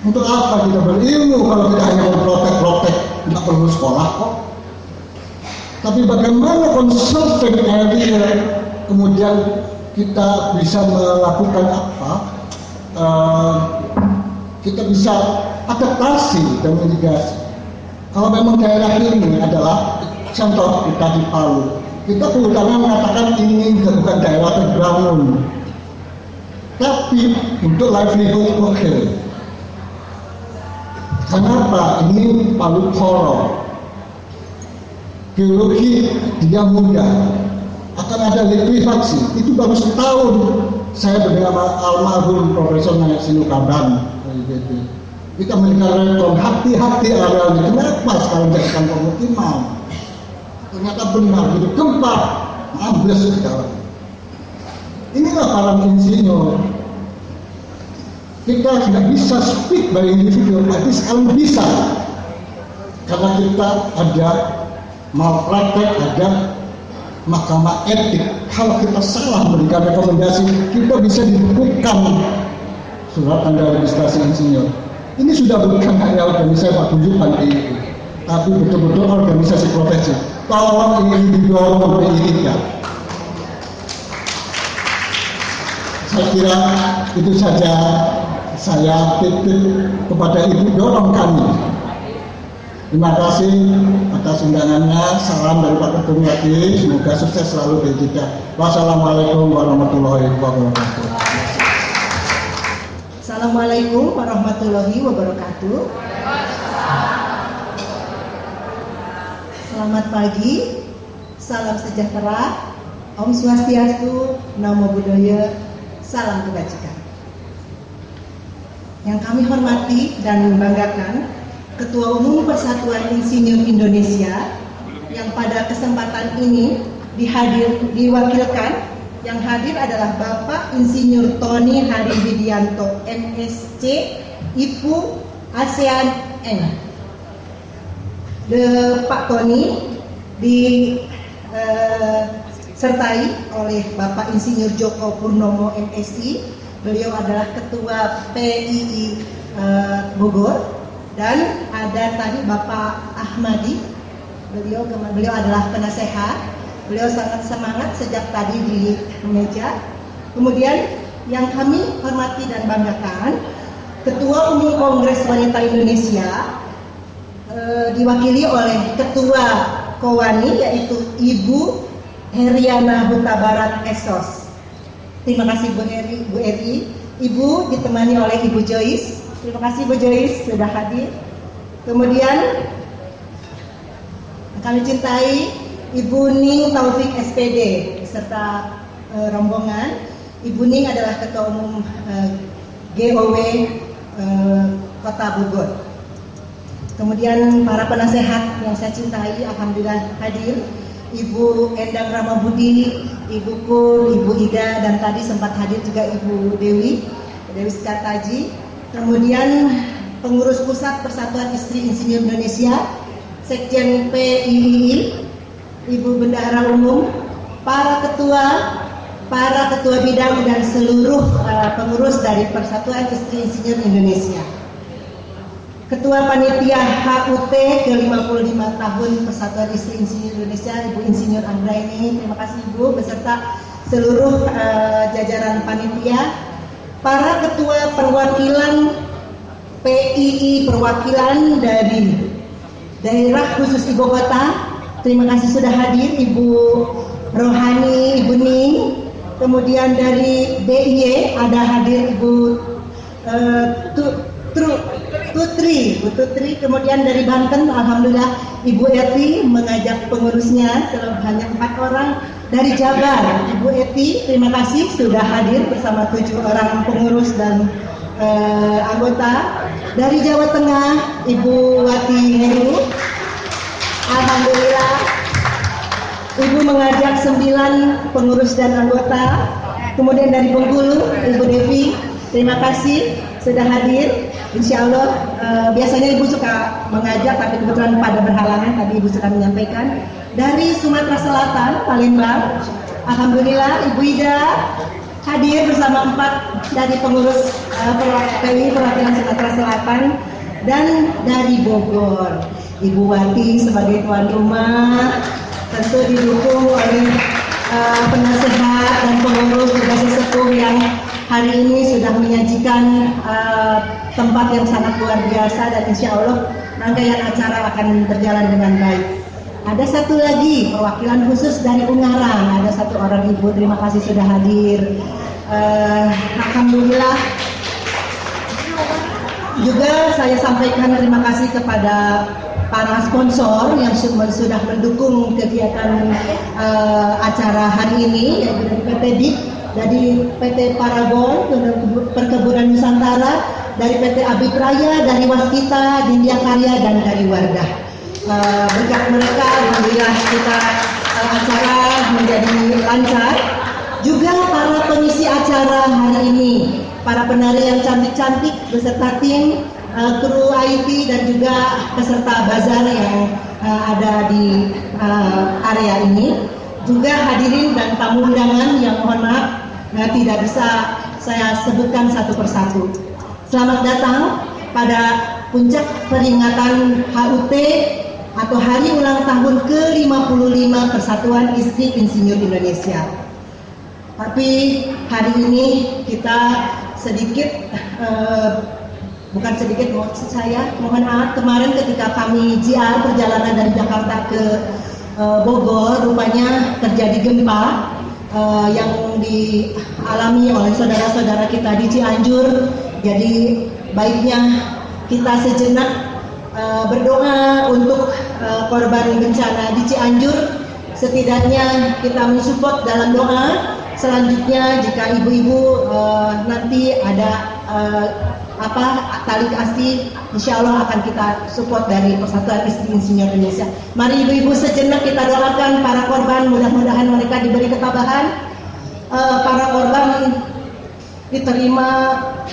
Untuk apa kita berilmu kalau kita hanya memprotek-protek? Tidak perlu sekolah kok. Tapi bagaimana conserving area, kemudian kita bisa melakukan apa? Kita bisa adaptasi dan mitigasi. Kalau memang daerah ini adalah contoh kita di Palu, kita kehutanan mengatakan ini bukan daerah terbangun, tapi untuk livelihood oke. Kenapa? Ini Palu Koro. Geologi dia mudah, akan ada likuifaksi. Itu baru setahun saya bersama almarhum Profesor Nayak Sinukaban. Kita memberikan rekon hati-hati area ini. Kenapa sekarang jadikan pemukiman? Ternyata benar, itu gempa ambles ke dalam. Inilah para insinyur. Kita tidak bisa speak by individual, tapi sekarang bisa, karena kita ada malpraktek, ada mahkamah etik. Kalau kita salah memberikan rekomendasi, kita bisa dibukukan surat tanda registrasi insinyur. Ini sudah bukan hanya organisasi paguyuban itu, tapi betul-betul organisasi profesi. Tolong ini didorong PII 3. Saya kira itu saja saya titip kepada ibu, dorong kami. Terima kasih atas undangannya. Salam dari Pak Ketum lagi. Semoga sukses selalu PII 3. Wassalamualaikum warahmatullahi wabarakatuh. Assalamualaikum warahmatullahi wabarakatuh. Selamat pagi, salam sejahtera, Om Swastiastu, Namo Buddhaya, salam kebajikan. Yang kami hormati dan banggakan Ketua Umum Persatuan Insinyur Indonesia yang pada kesempatan ini diwakilkan. Yang hadir adalah Bapak Insinyur Tony Hadi Widianto MSc, IPU ASEAN N. Pak Tony disertai oleh Bapak Insinyur Joko Purnomo MSI. Beliau adalah Ketua PII Bogor, dan ada tadi Bapak Ahmadi. Beliau adalah penasehat. Beliau sangat semangat sejak tadi di meja. Kemudian yang kami hormati dan banggakan, Ketua Umum Kongres Wanita Indonesia diwakili oleh Ketua Kowani, yaitu Ibu Heriana Huta Barat Esos. Terima kasih Bu Eri. Ibu ditemani oleh Ibu Joyce. Terima kasih Bu Joyce sudah hadir. Kemudian kami cintai Ibu Ning Taufik SPD beserta rombongan. Ibu Ning adalah Ketua Umum GOW Kota Bogor. Kemudian para penasehat yang saya cintai, alhamdulillah hadir. Ibu Endang Ramabudi, Ibu Kur, Ibu Ida, dan tadi sempat hadir juga Ibu Dewi Sekartaji. Kemudian pengurus pusat Persatuan Istri Insinyur Indonesia, Sekjen PII, Ibu Bendahara Umum, para ketua bidang dan seluruh pengurus dari Persatuan Istri Insinyur Indonesia. Ketua Panitia HUT ke-55 tahun Persatuan Istri Insinyur Indonesia, Ibu Insinyur Anggraini, terima kasih Ibu, beserta seluruh jajaran panitia. Para ketua perwakilan PII, perwakilan dari daerah khusus Ibu Kota, terima kasih sudah hadir Ibu Rohani, Ibu Ning. Kemudian dari DIY ada hadir Ibu Tutri. Kemudian dari Banten, alhamdulillah Ibu Eti mengajak pengurusnya, hanya 4 orang. Dari Jabar, Ibu Eti, terima kasih sudah hadir bersama 7 orang pengurus dan anggota. Dari Jawa Tengah, Ibu Wati Heru. Alhamdulillah Ibu mengajak 9 pengurus dan anggota. Kemudian dari Bengkulu, Ibu Devi, terima kasih sudah hadir. Insya Allah biasanya Ibu suka mengajak, tapi kebetulan pada berhalangan, tadi Ibu sudah menyampaikan. Dari Sumatera Selatan, Palembang, alhamdulillah Ibu Ida hadir bersama 4 dari pengurus perwakilan Sumatera Selatan. Dan dari Bogor, Ibu Wati sebagai tuan rumah, tentu didukung oleh penasehat dan pengurus juga sesepuh yang hari ini sudah menyajikan tempat yang sangat luar biasa, dan insya Allah rangkaian acara akan berjalan dengan baik. Ada satu lagi perwakilan khusus dari Ungaran, ada 1 orang Ibu, terima kasih sudah hadir. Alhamdulillah. Juga saya sampaikan terima kasih kepada para sponsor yang sudah mendukung kegiatan acara hari ini, yaitu dari PT DIP, dari PT Paragon Perkebunan Nusantara, dari PT Abipraya, dari Waskita, Dindia Karya, dan dari Wardah. Berkat mereka, alhamdulillah kita acara menjadi lancar. Juga para pengisi acara hari ini, para penari yang cantik-cantik beserta tim, kru IT, dan juga peserta bazar yang ada di area ini. Juga hadirin dan tamu undangan yang mohon maaf tidak bisa saya sebutkan satu persatu. Selamat datang pada puncak peringatan HUT atau Hari Ulang Tahun ke-55 Persatuan Istri Insinyur Indonesia. Tapi hari ini kita sedikit, bukan sedikit, maksud saya mohon maaf, kemarin ketika kami JR perjalanan dari Jakarta ke Bogor, rupanya terjadi gempa yang dialami oleh saudara-saudara kita di Cianjur. Jadi baiknya kita sejenak berdoa untuk korban bencana di Cianjur. Setidaknya kita mensupport dalam doa. Selanjutnya jika ibu-ibu nanti ada tali kasih, insya Allah akan kita support dari Persatuan Istri Insinyur Indonesia. Mari ibu-ibu sejenak kita doakan para korban, mudah-mudahan mereka diberi ketabahan, para korban diterima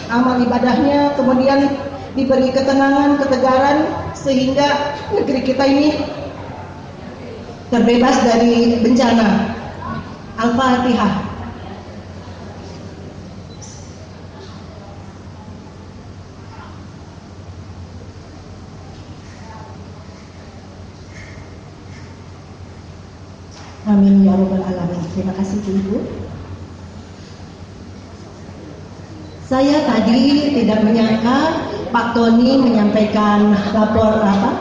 amal ibadahnya, kemudian diberi ketenangan, ketegaran, sehingga negeri kita ini terbebas dari bencana. Al-Fatihah. Amin ya rabbal alamin. Terima kasih Ibu. Saya tadi tidak menyangka Pak Tony menyampaikan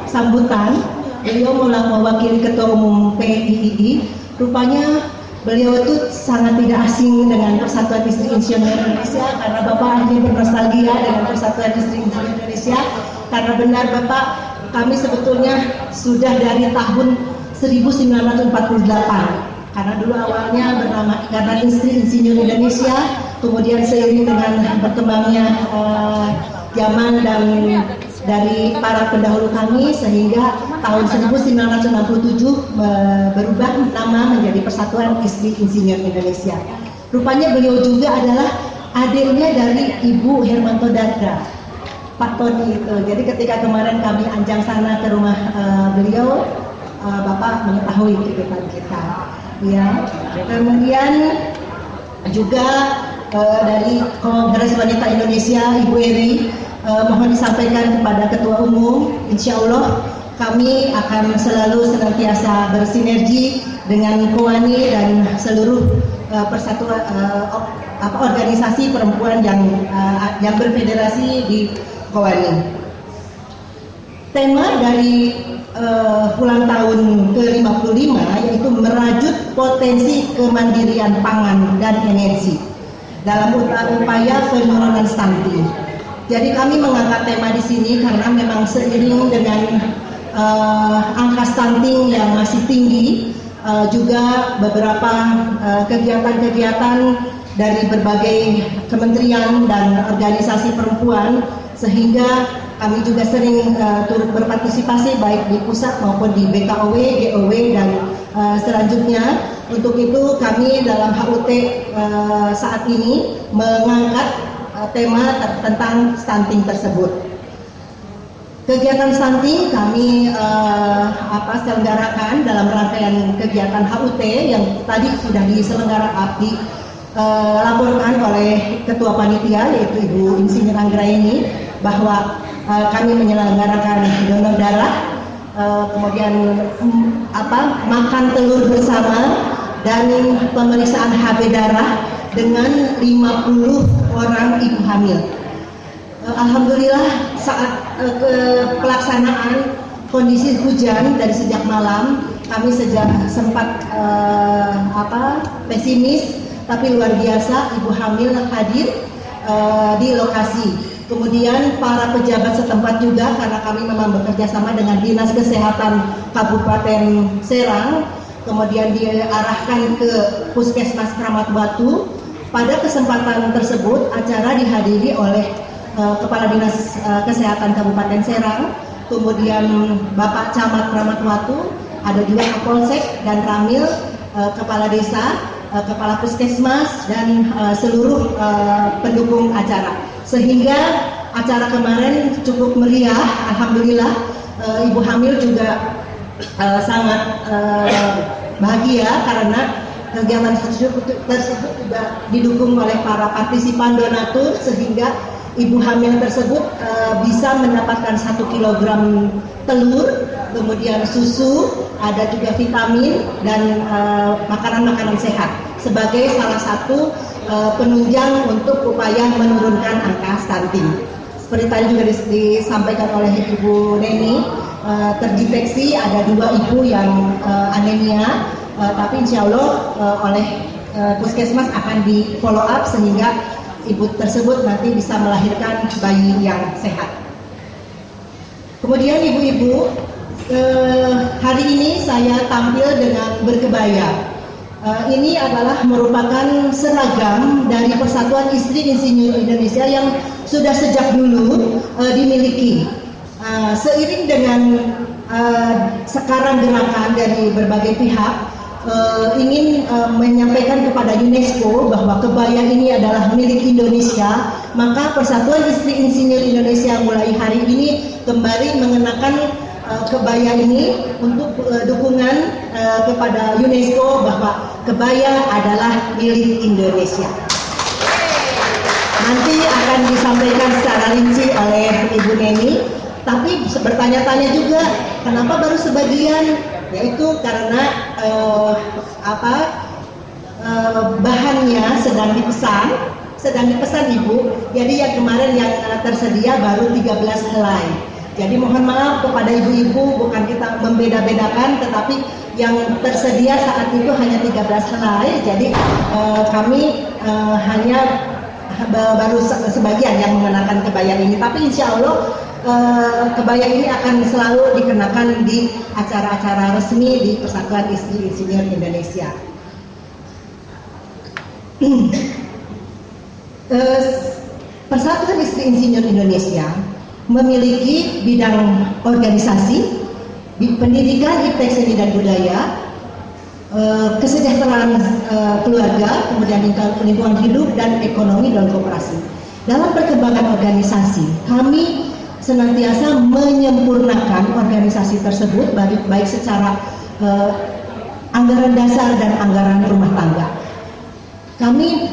sambutan. Beliau mewakili Ketua Umum PIII. Rupanya beliau itu sangat tidak asing dengan Persatuan Istri Insinyur Indonesia, karena Bapak hanya bernostalgia dengan Persatuan Istri Insinyur Indonesia. Karena benar Bapak, kami sebetulnya sudah dari tahun 1948, karena dulu awalnya bernama Ikatan Istri Insinyur Indonesia, kemudian seiring dengan berkembangnya zaman dan dari para pendahulu kami, sehingga tahun 1967 berubah nama menjadi Persatuan Istri Insinyur Indonesia. Rupanya beliau juga adalah adiknya dari Ibu Hermanto Darda, Pak Tony itu. Jadi ketika kemarin kami anjang sana ke rumah beliau, Bapak mengetahui kehidupan kita, ya. Kemudian juga dari Kongres Wanita Indonesia, Ibu Eri, mohon disampaikan kepada Ketua Umum, insya Allah kami akan selalu senantiasa bersinergi dengan KOWANI dan seluruh persatuan organisasi perempuan yang berfederasi di KOWANI. Tema dari ulang tahun ke-55 yaitu merajut potensi kemandirian pangan dan energi dalam upaya penurunan stunting. Jadi kami mengangkat tema di sini karena memang seiring dengan angka stunting yang masih tinggi, juga beberapa kegiatan-kegiatan dari berbagai kementerian dan organisasi perempuan, sehingga kami juga sering turut berpartisipasi baik di pusat maupun di BKOW, GOW, dan selanjutnya. Untuk itu kami dalam HUT saat ini mengangkat tema tentang stunting tersebut. Kegiatan stunting kami selenggarakan dalam rangkaian kegiatan HUT yang tadi sudah dilaporkan oleh Ketua Panitia yaitu Ibu Insinyur Anggraini, bahwa kami menyelenggarakan donor darah, kemudian makan telur bersama dan pemeriksaan HB darah dengan 50 orang ibu hamil. Alhamdulillah saat pelaksanaan kondisi hujan dari sejak malam, kami sempat pesimis, tapi luar biasa ibu hamil hadir di lokasi. Kemudian para pejabat setempat juga, karena kami memang bekerja sama dengan Dinas Kesehatan Kabupaten Serang, kemudian diarahkan ke Puskesmas Kramat Batu. Pada kesempatan tersebut acara dihadiri oleh Kepala Dinas Kesehatan Kabupaten Serang, kemudian Bapak Camat Kramat Batu, ada juga Kapolsek dan Ramil, Kepala Desa, Kepala Puskesmas, dan seluruh pendukung acara. Sehingga acara kemarin cukup meriah, alhamdulillah. Ibu hamil juga sangat bahagia karena kegiatan tersebut juga didukung oleh para partisipan donatur, sehingga ibu hamil tersebut bisa mendapatkan 1 kilogram telur, kemudian susu, ada juga vitamin dan makanan-makanan sehat sebagai salah satu penunjang untuk upaya menurunkan angka stunting. Seperti tadi juga disampaikan oleh Ibu Neni, terdeteksi ada 2 ibu yang anemia, tapi insya Allah oleh Puskesmas akan di follow up sehingga ibu tersebut nanti bisa melahirkan bayi yang sehat. Kemudian ibu-ibu, hari ini saya tampil dengan berkebaya. Ini adalah merupakan seragam dari Persatuan Istri Insinyur Indonesia yang sudah sejak dulu dimiliki. Seiring dengan sekarang gerakan dari berbagai pihak ingin menyampaikan kepada UNESCO bahwa kebaya ini adalah milik Indonesia, maka Persatuan Istri Insinyur Indonesia mulai hari ini kembali mengenakan kebaya ini untuk dukungan kepada UNESCO bahwa kebaya adalah milik Indonesia. Nanti akan disampaikan secara rinci oleh Ibu Neni, tapi bertanya-tanya juga kenapa baru sebagian, yaitu karena bahannya sedang dipesan Ibu. Jadi yang kemarin yang tersedia baru 13 helai. Jadi mohon maaf kepada ibu-ibu, bukan kita membeda-bedakan, tetapi yang tersedia saat itu hanya 13 helai. Jadi kami hanya baru sebagian yang mengenakan kebaya ini. Tapi insya Allah kebaya ini akan selalu dikenakan di acara-acara resmi di Persatuan Istri Insinyur Indonesia. Persatuan Istri Insinyur Indonesia memiliki bidang organisasi, pendidikan, iptek, seni dan budaya, kesejahteraan keluarga, kemudian lingkungan hidup, dan ekonomi dan koperasi. Dalam perkembangan organisasi, kami senantiasa menyempurnakan organisasi tersebut baik secara anggaran dasar dan anggaran rumah tangga. Kami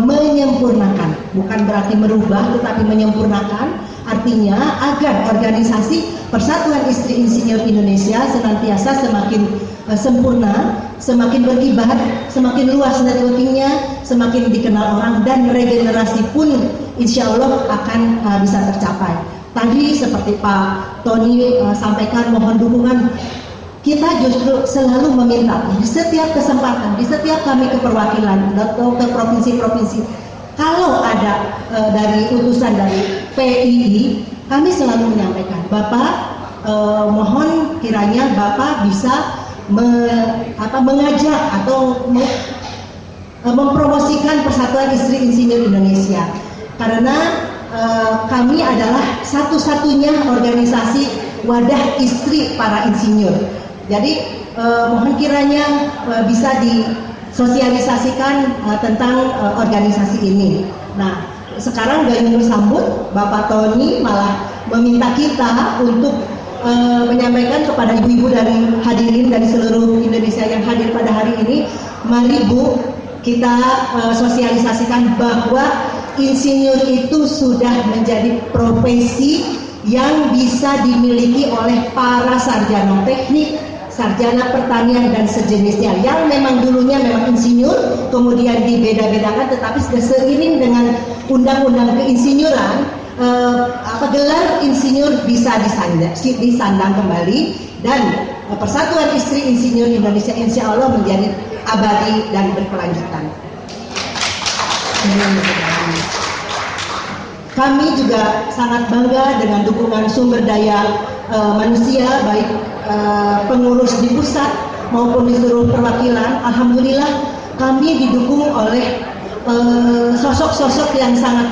menyempurnakan, bukan berarti merubah, tetapi menyempurnakan, artinya agar organisasi Persatuan Istri Insinyur Indonesia senantiasa semakin sempurna, semakin berkibar, semakin luas networkingnya, semakin dikenal orang, dan regenerasi pun insya Allah akan bisa tercapai. Tadi seperti Pak Tony sampaikan, mohon dukungan. Kita justru selalu meminta di setiap kesempatan, di setiap kami ke perwakilan atau ke provinsi-provinsi, kalau ada dari utusan dari PII, kami selalu menyampaikan, Bapak mohon kiranya Bapak bisa mengajak atau mempromosikan Persatuan Istri Insinyur Indonesia, karena kami adalah satu-satunya organisasi wadah istri para insinyur. Jadi mohon kiranya bisa disosialisasikan tentang organisasi ini. Nah, sekarang gayung bersambut, Bapak Tony malah meminta kita untuk menyampaikan kepada ibu-ibu dan hadirin dari seluruh Indonesia yang hadir pada hari ini, mari Bu, kita sosialisasikan bahwa insinyur itu sudah menjadi profesi yang bisa dimiliki oleh para sarjana teknik, sarjana pertanian dan sejenisnya, yang memang dulunya memang insinyur, kemudian dibeda-bedakan, tetapi seiring dengan undang-undang keinsinyuran, gelar insinyur bisa disandang kembali, dan Persatuan Istri Insinyur Indonesia insya Allah menjadi abadi dan berkelanjutan. Kami juga sangat bangga dengan dukungan sumber daya manusia, baik pengurus di pusat maupun di seluruh perwakilan. Alhamdulillah kami didukung oleh sosok-sosok yang sangat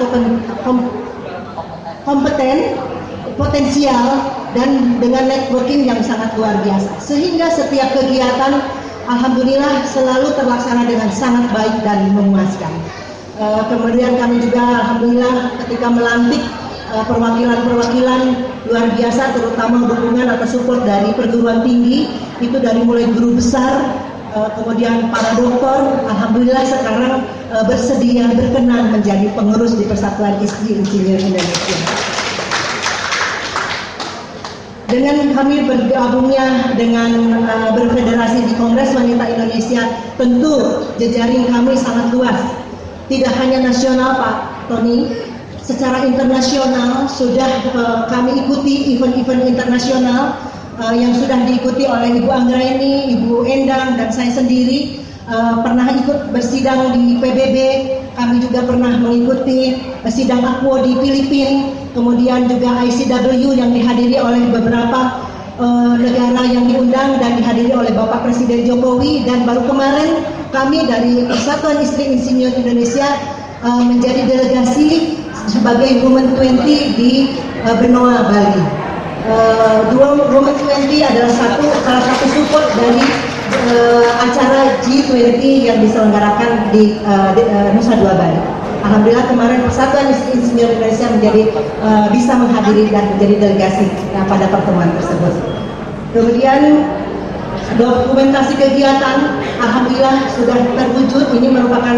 kompeten, potensial, dan dengan networking yang sangat luar biasa, sehingga setiap kegiatan alhamdulillah selalu terlaksana dengan sangat baik dan memuaskan. Kemudian kami juga alhamdulillah ketika melantik perwakilan-perwakilan luar biasa, terutama dukungan atau support dari perguruan tinggi, itu dari mulai guru besar, kemudian para doktor, alhamdulillah sekarang bersedia berkenan menjadi pengurus di Persatuan Istri Insinyur Indonesia. Dengan kami bergabungnya dengan berfederasi di Kongres Wanita Indonesia, tentu jejaring kami sangat luas. Tidak hanya nasional Pak Tony, secara internasional sudah kami ikuti event-event internasional yang sudah diikuti oleh Ibu Anggraini, Ibu Endang, dan saya sendiri. Pernah ikut bersidang di PBB, kami juga pernah mengikuti sidang Aquo di Filipina, kemudian juga ICW yang dihadiri oleh beberapa negara yang diundang dan dihadiri oleh Bapak Presiden Jokowi, dan baru kemarin kami dari Persatuan Istri Insinyur Indonesia menjadi delegasi sebagai Women 20 di Benoa, Bali. Women 20 adalah salah satu support dari acara G20 yang diselenggarakan di Nusa Dua Bali. Alhamdulillah kemarin Persatuan Istri Insinyur Indonesia bisa menghadiri dan menjadi delegasi pada pertemuan tersebut. Kemudian dokumentasi kegiatan alhamdulillah sudah terwujud. Ini merupakan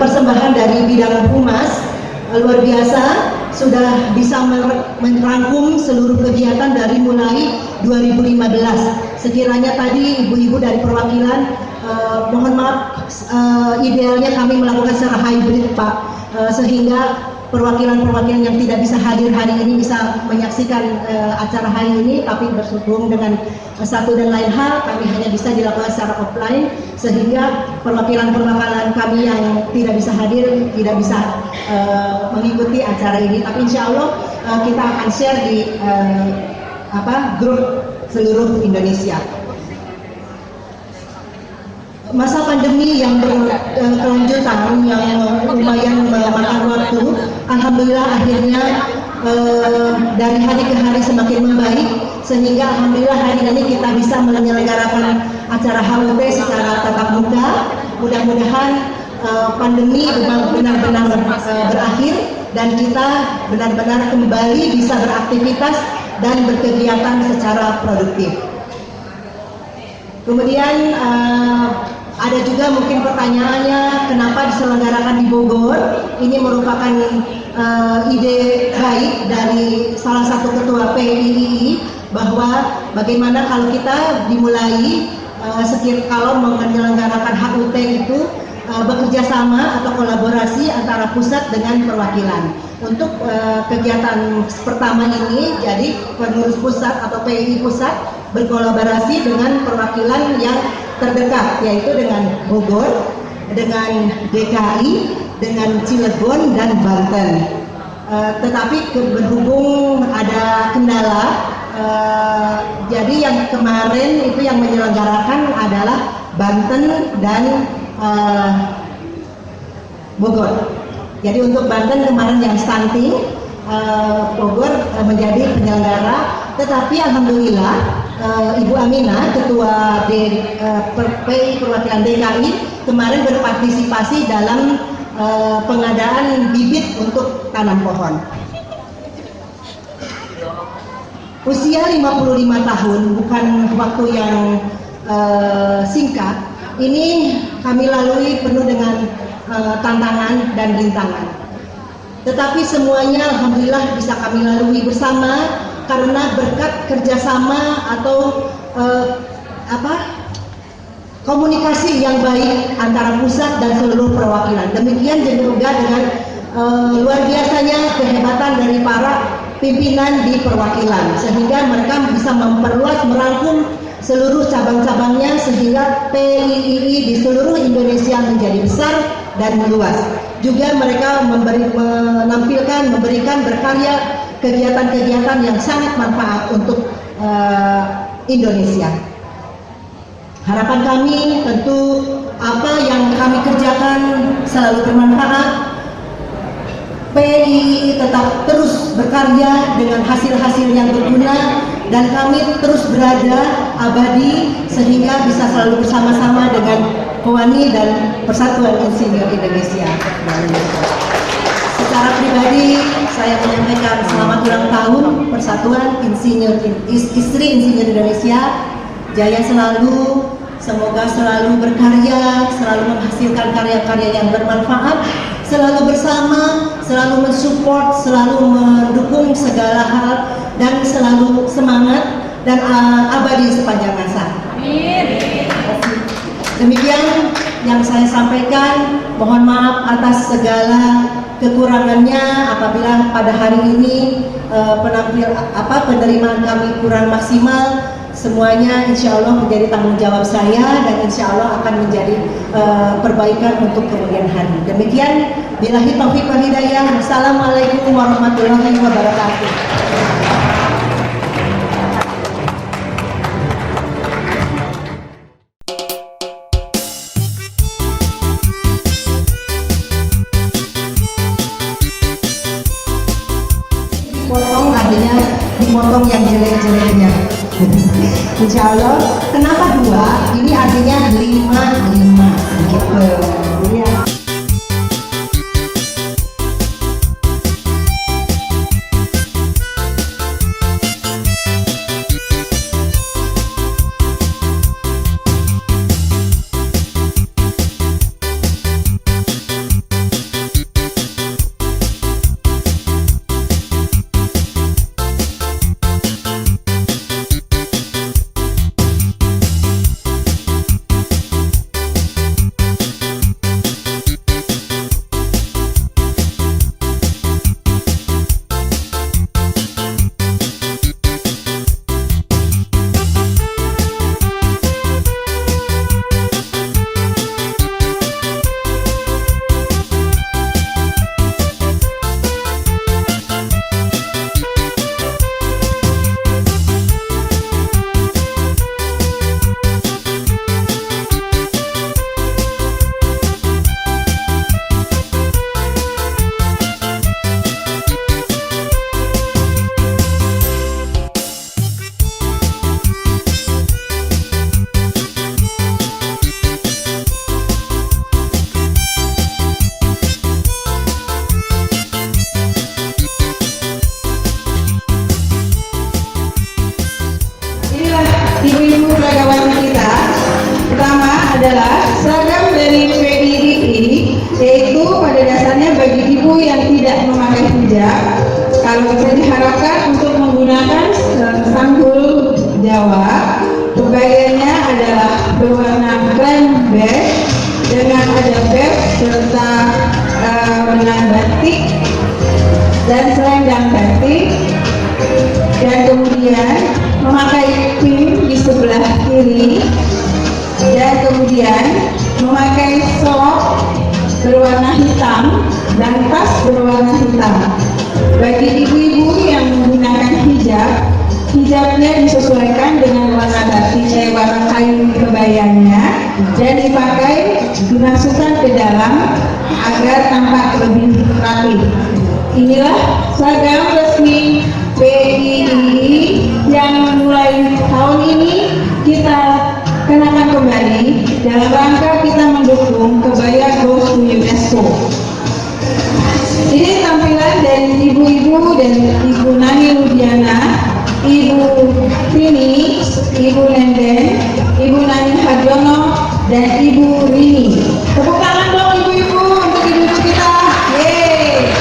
persembahan dari bidang humas, luar biasa, sudah bisa merangkum seluruh kegiatan dari mulai 2015. Sekiranya tadi ibu-ibu dari perwakilan mohon maaf, idealnya kami melakukan secara hybrid Pak, sehingga perwakilan-perwakilan yang tidak bisa hadir hari ini bisa menyaksikan acara hari ini, tapi berhubung dengan satu dan lain hal kami hanya bisa dilakukan secara offline, sehingga perwakilan-perwakilan kami yang tidak bisa hadir tidak bisa mengikuti acara ini. Tapi insya Allah kita akan share di grup seluruh Indonesia. Masa pandemi yang berkelanjutan yang lumayan memakan waktu, alhamdulillah akhirnya dari hari ke hari semakin membaik, sehingga alhamdulillah hari ini kita bisa menyelenggarakan acara HUT secara tatap muka. Mudah-mudahan pandemi benar-benar berakhir dan kita benar-benar kembali bisa beraktivitas dan berkegiatan secara produktif. Kemudian ada juga mungkin pertanyaannya, kenapa diselenggarakan di Bogor? Ini merupakan ide baik dari salah satu ketua PIII, bahwa bagaimana kalau kita dimulai kalau menyelenggarakan HUT itu bekerja sama atau kolaborasi antara pusat dengan perwakilan. Untuk kegiatan pertama ini, jadi pengurus pusat atau PIII pusat berkolaborasi dengan perwakilan yang terdekat, yaitu dengan Bogor, dengan DKI, dengan Cilegon dan Banten. Tetapi berhubung ada kendala, jadi yang kemarin itu yang menyelenggarakan adalah Banten dan Bogor. Jadi untuk Banten kemarin yang stunting, Bogor menjadi penyelenggara. Tetapi alhamdulillah Ibu Aminah, Ketua Perwakilan DKI, kemarin berpartisipasi dalam pengadaan bibit untuk tanam pohon. Usia 55 tahun bukan waktu yang singkat. Ini kami lalui penuh dengan tantangan dan rintangan. Tetapi semuanya alhamdulillah bisa kami lalui bersama, karena berkat kerjasama atau komunikasi yang baik antara pusat dan seluruh perwakilan. Demikian juga dengan luar biasanya kehebatan dari para pimpinan di perwakilan, sehingga mereka bisa memperluas, merangkum seluruh cabang-cabangnya, sehingga PIII di seluruh Indonesia menjadi besar dan meluas. Juga mereka memberikan berkarya kegiatan-kegiatan yang sangat manfaat untuk Indonesia. Harapan kami tentu apa yang kami kerjakan selalu bermanfaat. PIII tetap terus berkarya dengan hasil-hasil yang berguna, dan kami terus berada abadi sehingga bisa selalu bersama-sama dengan POANI dan Persatuan Insinyur Indonesia. Secara pribadi saya menyampaikan selamat ulang tahun Persatuan Istri Insinyur Indonesia. Jaya selalu, semoga selalu berkarya, selalu menghasilkan karya-karya yang bermanfaat, selalu bersama, selalu mensupport, selalu mendukung segala hal, dan selalu semangat dan abadi sepanjang masa. Demikian yang saya sampaikan. Mohon maaf atas segala kekurangannya apabila pada hari ini penerimaan kami kurang maksimal. Semuanya insya Allah menjadi tanggung jawab saya, dan insya Allah akan menjadi perbaikan untuk kemudian hari. Demikian, billahi taufiq wal hidayah. Wassalamualaikum warahmatullahi wabarakatuh. Insya Allah. Kenapa 2? Ini artinya 5 gitu. Ya. Ibu-ibu peragamawan kita. Pertama adalah seragam dari PIII, yaitu pada dasarnya bagi ibu yang tidak memakai hijab, kalau bisa diharapkan untuk menggunakan sanggul Jawa. Kebayanya adalah berwarna krem beige dengan ada beb serta dengan batik dan selendang batik, dan kemudian memakai pin di sebelah kiri, dan kemudian memakai sok berwarna hitam dan tas berwarna hitam. Bagi ibu-ibu yang menggunakan hijab, hijabnya disesuaikan dengan warna batik, warna kain kebayanya, dan dimasukkan ke dalam agar tampak lebih rapi. Inilah seragam resmi PIII yang mulai tahun ini kita kenakan kembali dalam rangka kita mendukung kebaya Goes to UNESCO. Ini tampilan dari ibu-ibu dan Ibu Nani Ludiana, Ibu Tini, Ibu Nenden, Ibu Nani Harjono, dan Ibu Rini. Tepuk tangan dong ibu-ibu untuk ibu kita. Yeay!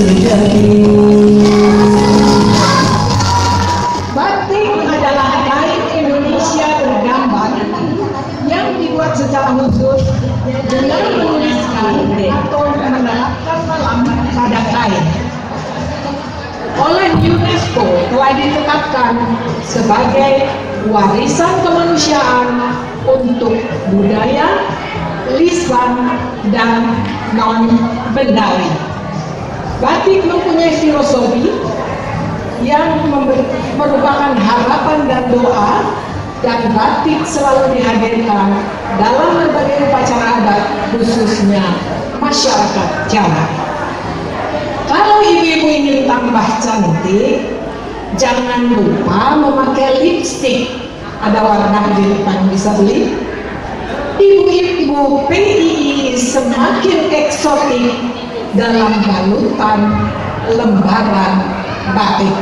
sejati. Batik adalah kain Indonesia bergambar yang dibuat secara khusus dengan menuliskan atau menerapkan malam pada kain. Oleh UNESCO telah ditetapkan sebagai warisan kemanusiaan untuk budaya, lisan, dan non-bendari. Batik mempunyai filosofi yang merupakan harapan dan doa, dan batik selalu dihadirkan dalam berbagai upacara adat, khususnya masyarakat Jawa. Kalau ibu-ibu ingin tambah cantik, jangan lupa memakai lipstik. Ada warna di depan, bisa beli. Ibu-ibu PII semakin eksotik dalam balutan lembaran batik.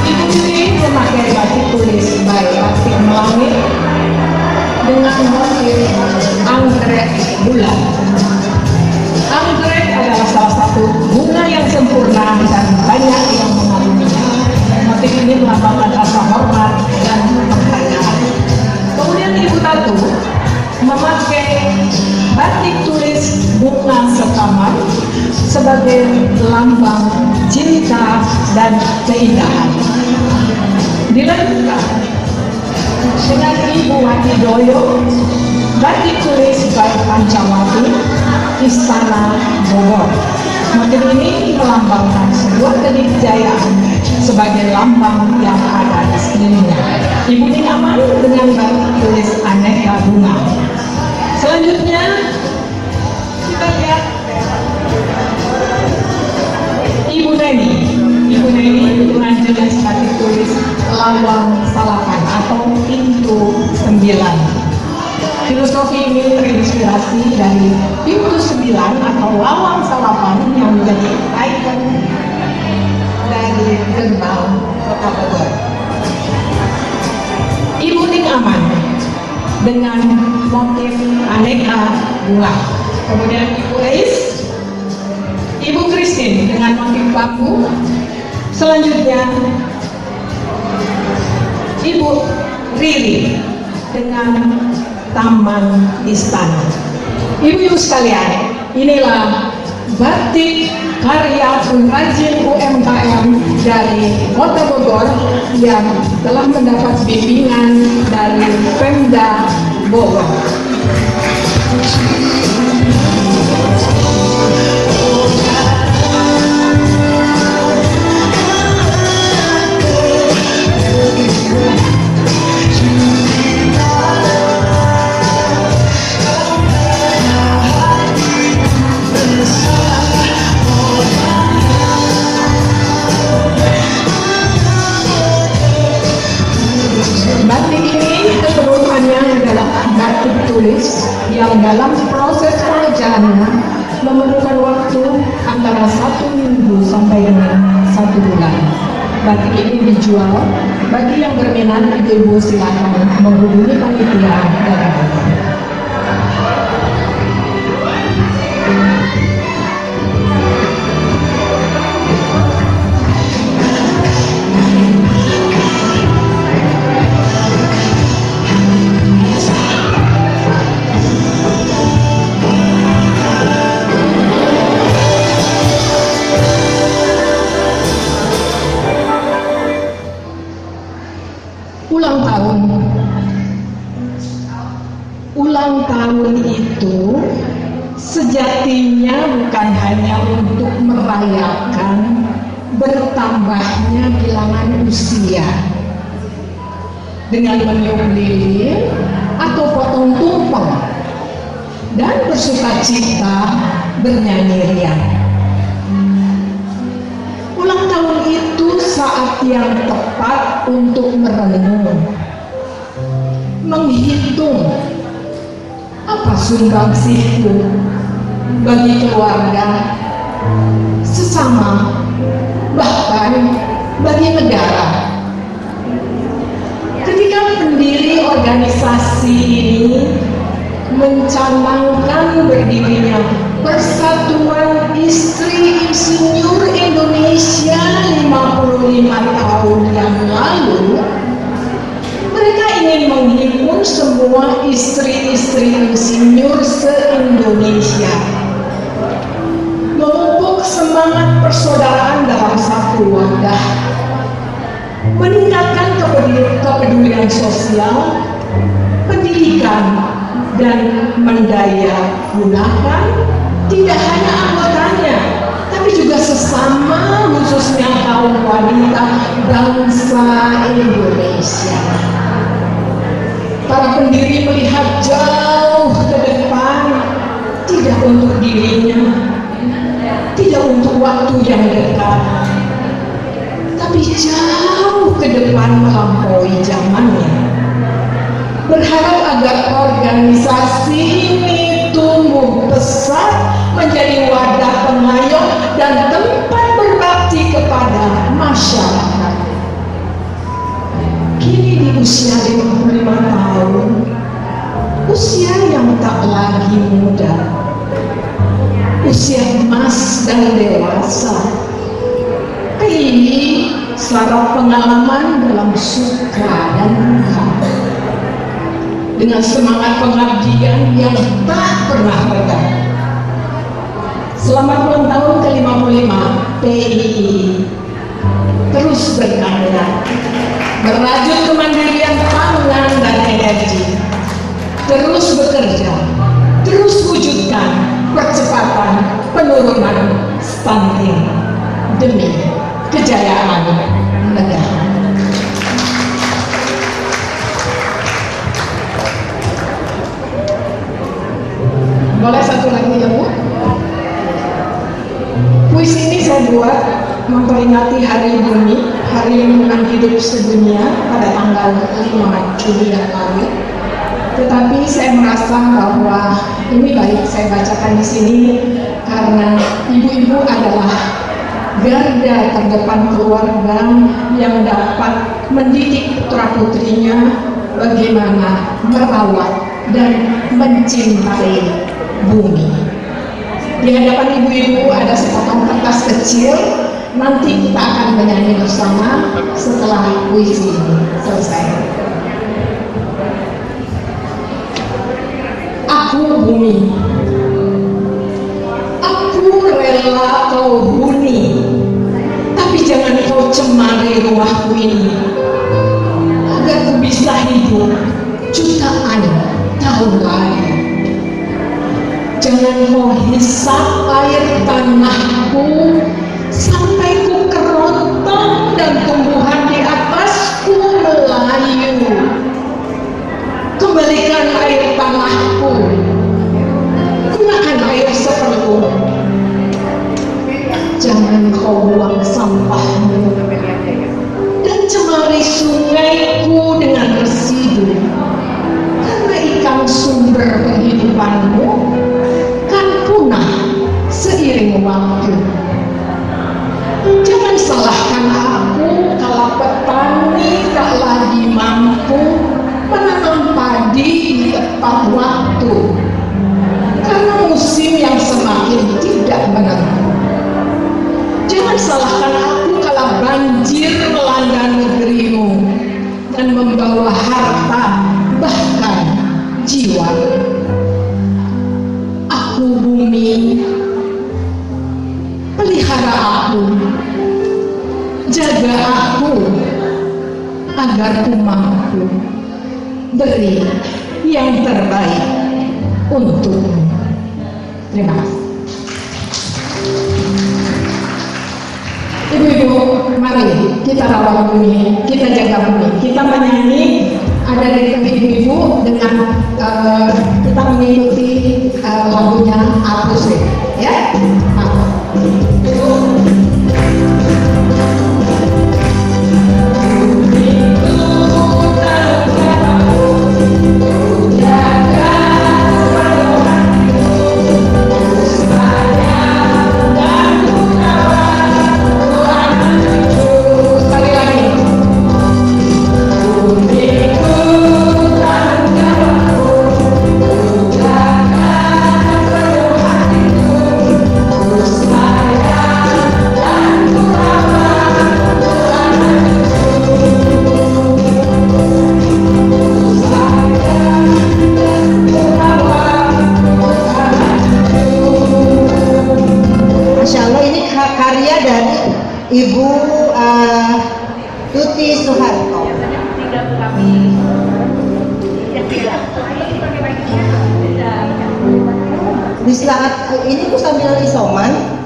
Ibu ini memakai batik tulis baik batik melangit dengan motif anggrek bulan. Anggrek adalah salah satu bunga yang sempurna dan banyak yang mengaguminya. Motif ini melambangkan rasa hormat dan penghargaan. Kemudian Ibu Tatu memakai batik tulis bunga sekamar sebagai lambang cinta dan keindahan. Dilanjutkan dengan Ibu Wati Doyo, batik tulis baik Pancawati, Istana Bogor. Motif ini melambangkan sebuah kenikcayaan sebagai lambang yang ada di sekelilingnya. Ibu Ninaman dengan batik tulis aneka bunga. Selanjutnya kita lihat Ibu Neni. Ibu Neni dengan jenis batik tulis lawang salapan atau pintu 9. Filosofi ini terinspirasi dari pintu 9 atau lawang salapan yang menjadi ikon dari gerbang Kota Bogor. Ibu Ning Aman dengan motif aneka bunga. Kemudian Ibu Reis, Ibu Christine dengan motif bambu. Selanjutnya Ibu Riri dengan Taman Istana. Ibu-ibu sekalian, inilah batik karya pengrajin UMKM dari Kota Bogor yang telah mendapat bimbingan dari Pemda Bogor. Batik ini keseluruhannya adalah batik tulis yang dalam proses pengerjaannya memerlukan waktu antara 1 minggu sampai dengan 1 bulan. Batik ini dijual. Bagi yang berminat, ibu-ibu silakan menghubungi panitia dari Bogor. Ulang tahun itu sejatinya bukan hanya untuk merayakan bertambahnya bilangan usia dengan meniup lilin atau potong tumpeng dan bersukacita bernyanyi riang. Ulang tahun itu saat yang tepat untuk merenung, menghitung apa sumbangsihku bagi keluarga, sesama, bahkan bagi negara. Ketika pendiri organisasi ini mencanangkan berdirinya Persatuan Istri Insinyur Indonesia 55 tahun yang lalu, mereka ingin menghimpun semua istri-istri insinyur se-Indonesia, memupuk semangat persaudaraan dalam satu wadah, meningkatkan kepedulian sosial, pendidikan, dan mendaya gunakan tidak hanya anggotanya, tapi juga sesama, khususnya kaum wanita bangsa Indonesia. Para pendiri melihat jauh ke depan, tidak untuk dirinya, tidak untuk waktu yang dekat, tapi jauh ke depan melampaui zamannya. Berharap agar organisasi ini tumbuh pesat menjadi wadah pengayom dan tempat berbakti kepada masyarakat. Kini di usia 55 tahun, usia yang tak lagi muda, usia emas dan dewasa, PII syarat pengalaman dalam suka dan duka, dengan semangat pengabdian yang tak pernah reda. Selamat ulang tahun ke-55 PII. Terus berkarya, merajut kemandirian pangan dan energi, terus bekerja, terus wujudkan percepatan penurunan stunting demi kejayaan negara. Boleh satu lagi ya Bu? Puisi ini saya buat memperingati Hari Bumi, Hari Lingkungan Hidup Sedunia pada tanggal 5 Juli yang lalu. Tetapi saya merasa bahwa ini baik saya bacakan di sini karena ibu-ibu adalah garda terdepan keluarga yang dapat mendidik putra-putrinya bagaimana merawat dan mencintai bumi. Di hadapan ibu-ibu ada sepotong kertas kecil. Nanti kita akan menyanyi bersama setelah puisi ini selesai. Aku bumi, aku rela kau huni, tapi jangan kau cemari ruahku ini, agar ku bisa hidup jutaan tahun lagi. Jangan kau hisap air tanahku sampai ku kerontong dan tumbuhan di atasku melayu. Kembalikan air tanahku, gunakan air seperlunya. Jangan kau buang sampahmu dan cemari sungaiku dengan residu, karena ikan sumber kehidupanmu punah seiring waktu. Jangan salahkan aku kalau petani tak lagi mampu menanam padi di tepat waktu, karena musim yang semakin tidak menentu. Jangan salahkan aku kalau banjir melanda negerimu dan membawa harta bahkan jiwa. Aku bumi, pelihara aku, jaga aku, agar ku mampu beri yang terbaik untukmu. Terima kasih. Ibu-ibu, mari kita rawat bumi, kita jaga bumi. Kita menyanyi, ada dari ibu-ibu dengan kita mengikuti lagunya Aku Sih, ya. Sekali lagi. Di saat ini aku sambil isoman.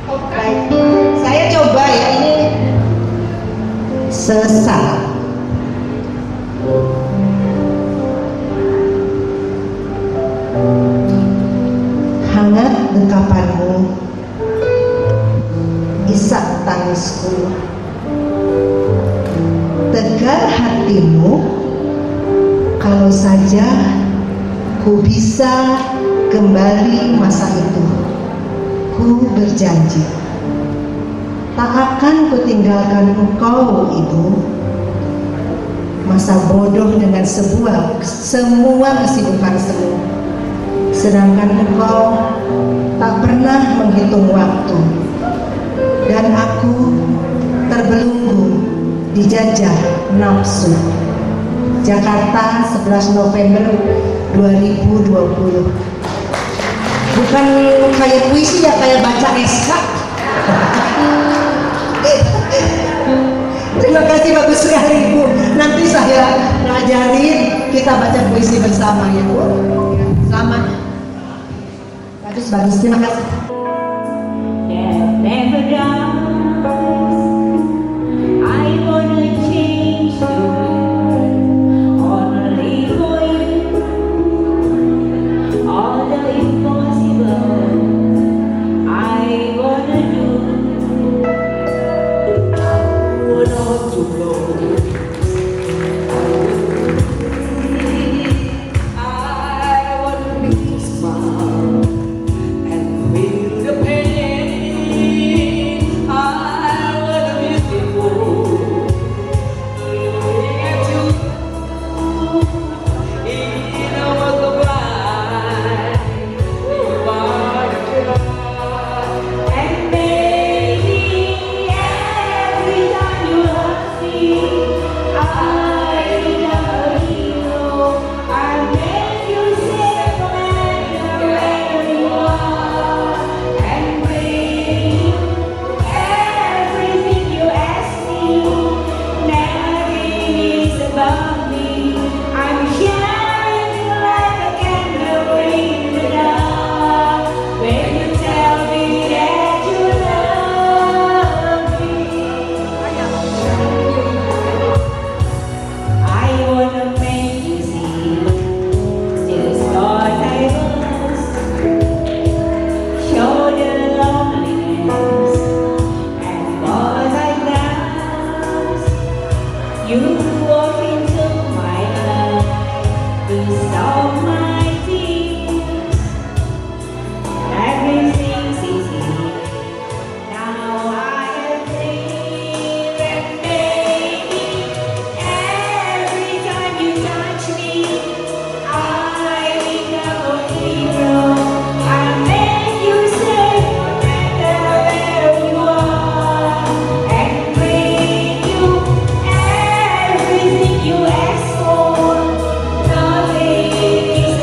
Baik, saya coba ya ini sesaat. Hangat dekapanmu, isak tangisku, tegar hatimu. Kalau saja ku bisa kembali masa itu, ku berjanji tak akan kutinggalkan engkau, Ibu. Masa bodoh dengan semua kesibukan semu, sedangkan engkau tak pernah menghitung waktu, dan aku terbelenggu dijajah nafsu. Jakarta, 11 November 2020. Bukan kayak puisi ya, kayak baca SK. Terima kasih, bagus sekali Bu. Nanti saya ngajarin kita baca puisi bersama ya Bu. Selamat. Bagus, terima kasih. Never dies. I wanna change the world, only for you. All the impossible I wanna do. Wanna to go. I wanna make you smile and feel the pain. I wanna be beautiful. Looking at you in a world of light. And maybe every time you hug me, I become a hero. I make you safe no matter where you are, and bring everything you ask me. Nothing is above me. I'm shining like a candle in the dark. When you tell me that you love me, I wanna make you see just what I was. Show the loneliness and what I lost. You walk into my life, you saw my tears. Everything's easy. Now I am free, and maybe every time you touch me, I become a hero. I make you safe no matter where you are, and bring you everything you ask for. Nothing is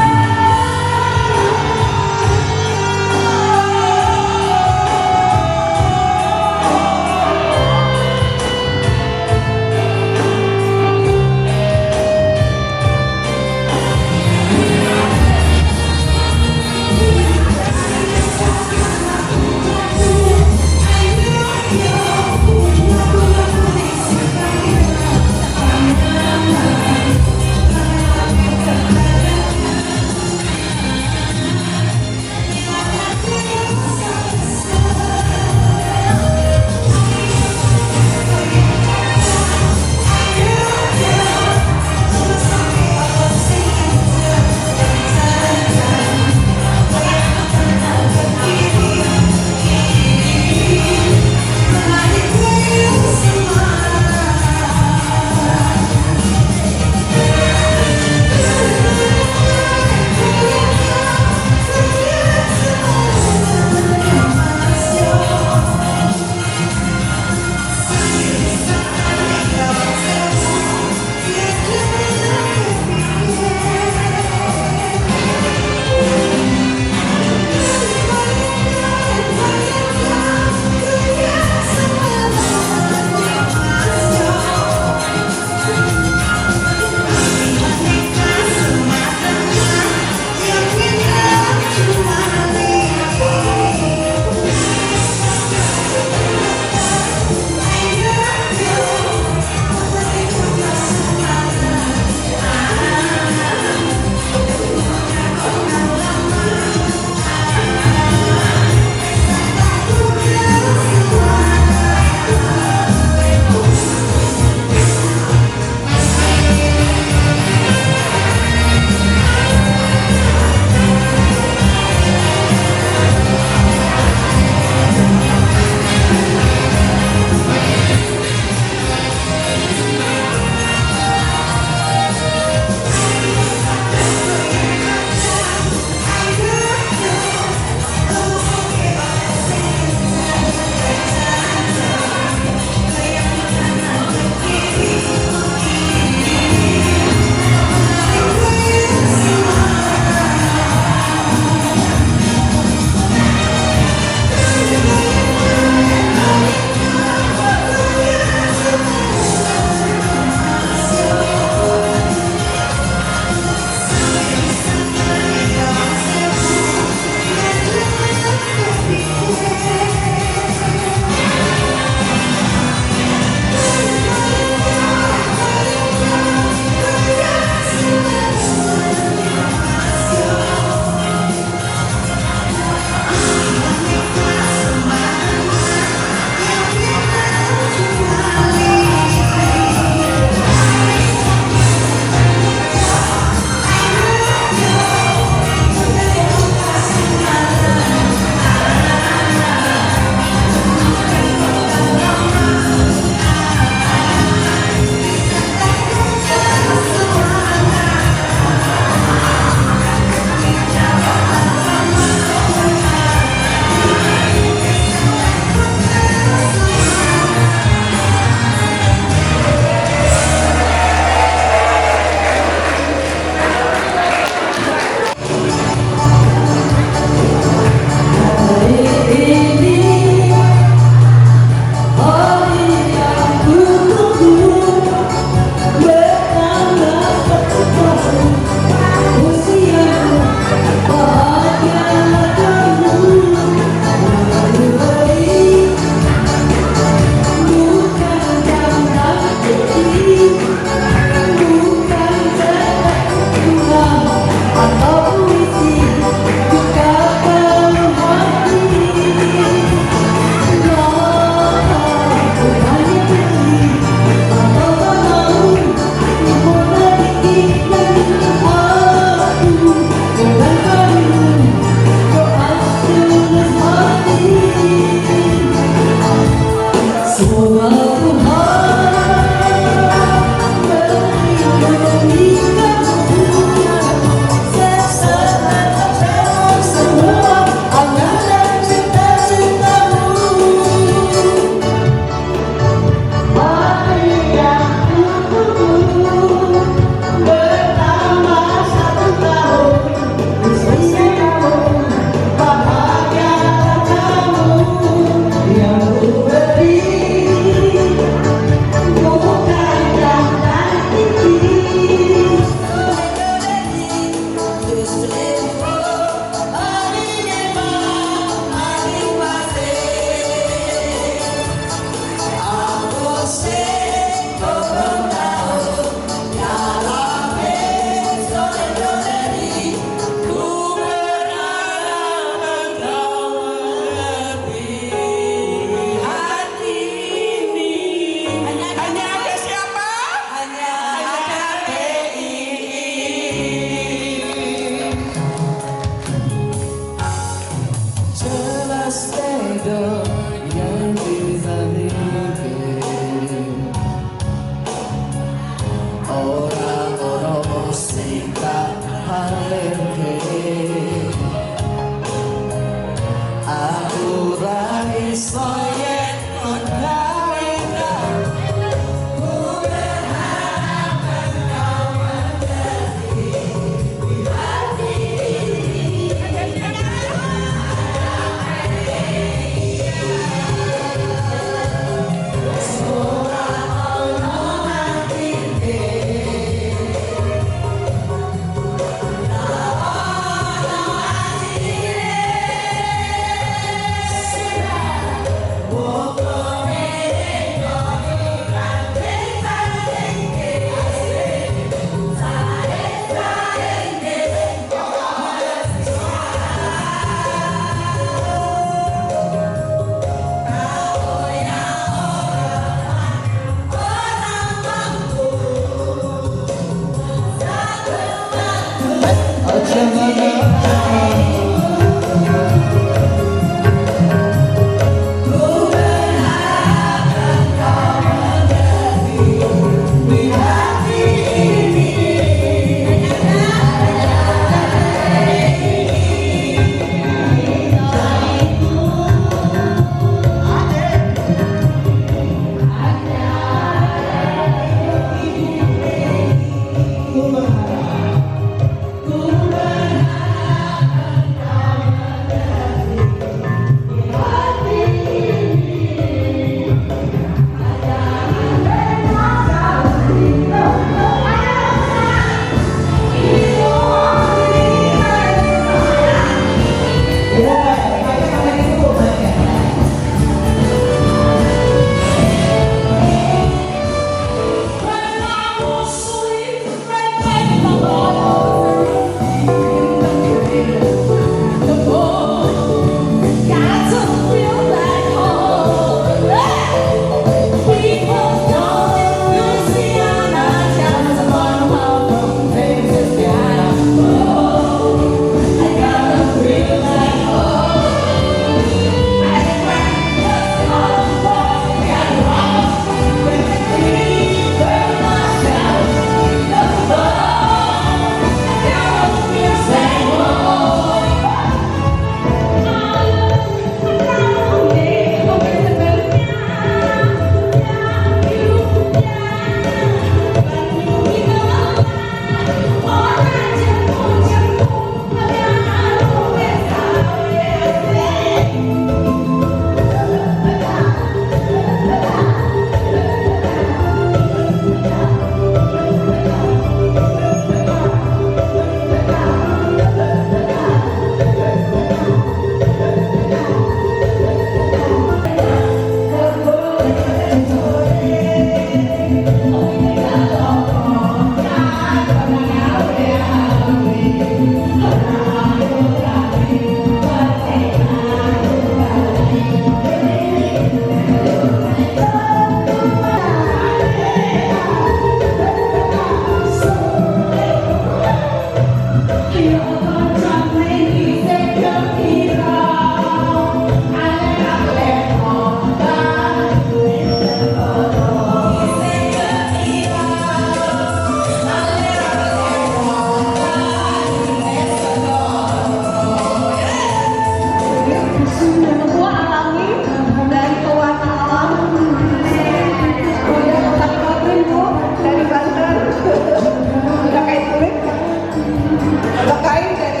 Udah kain dari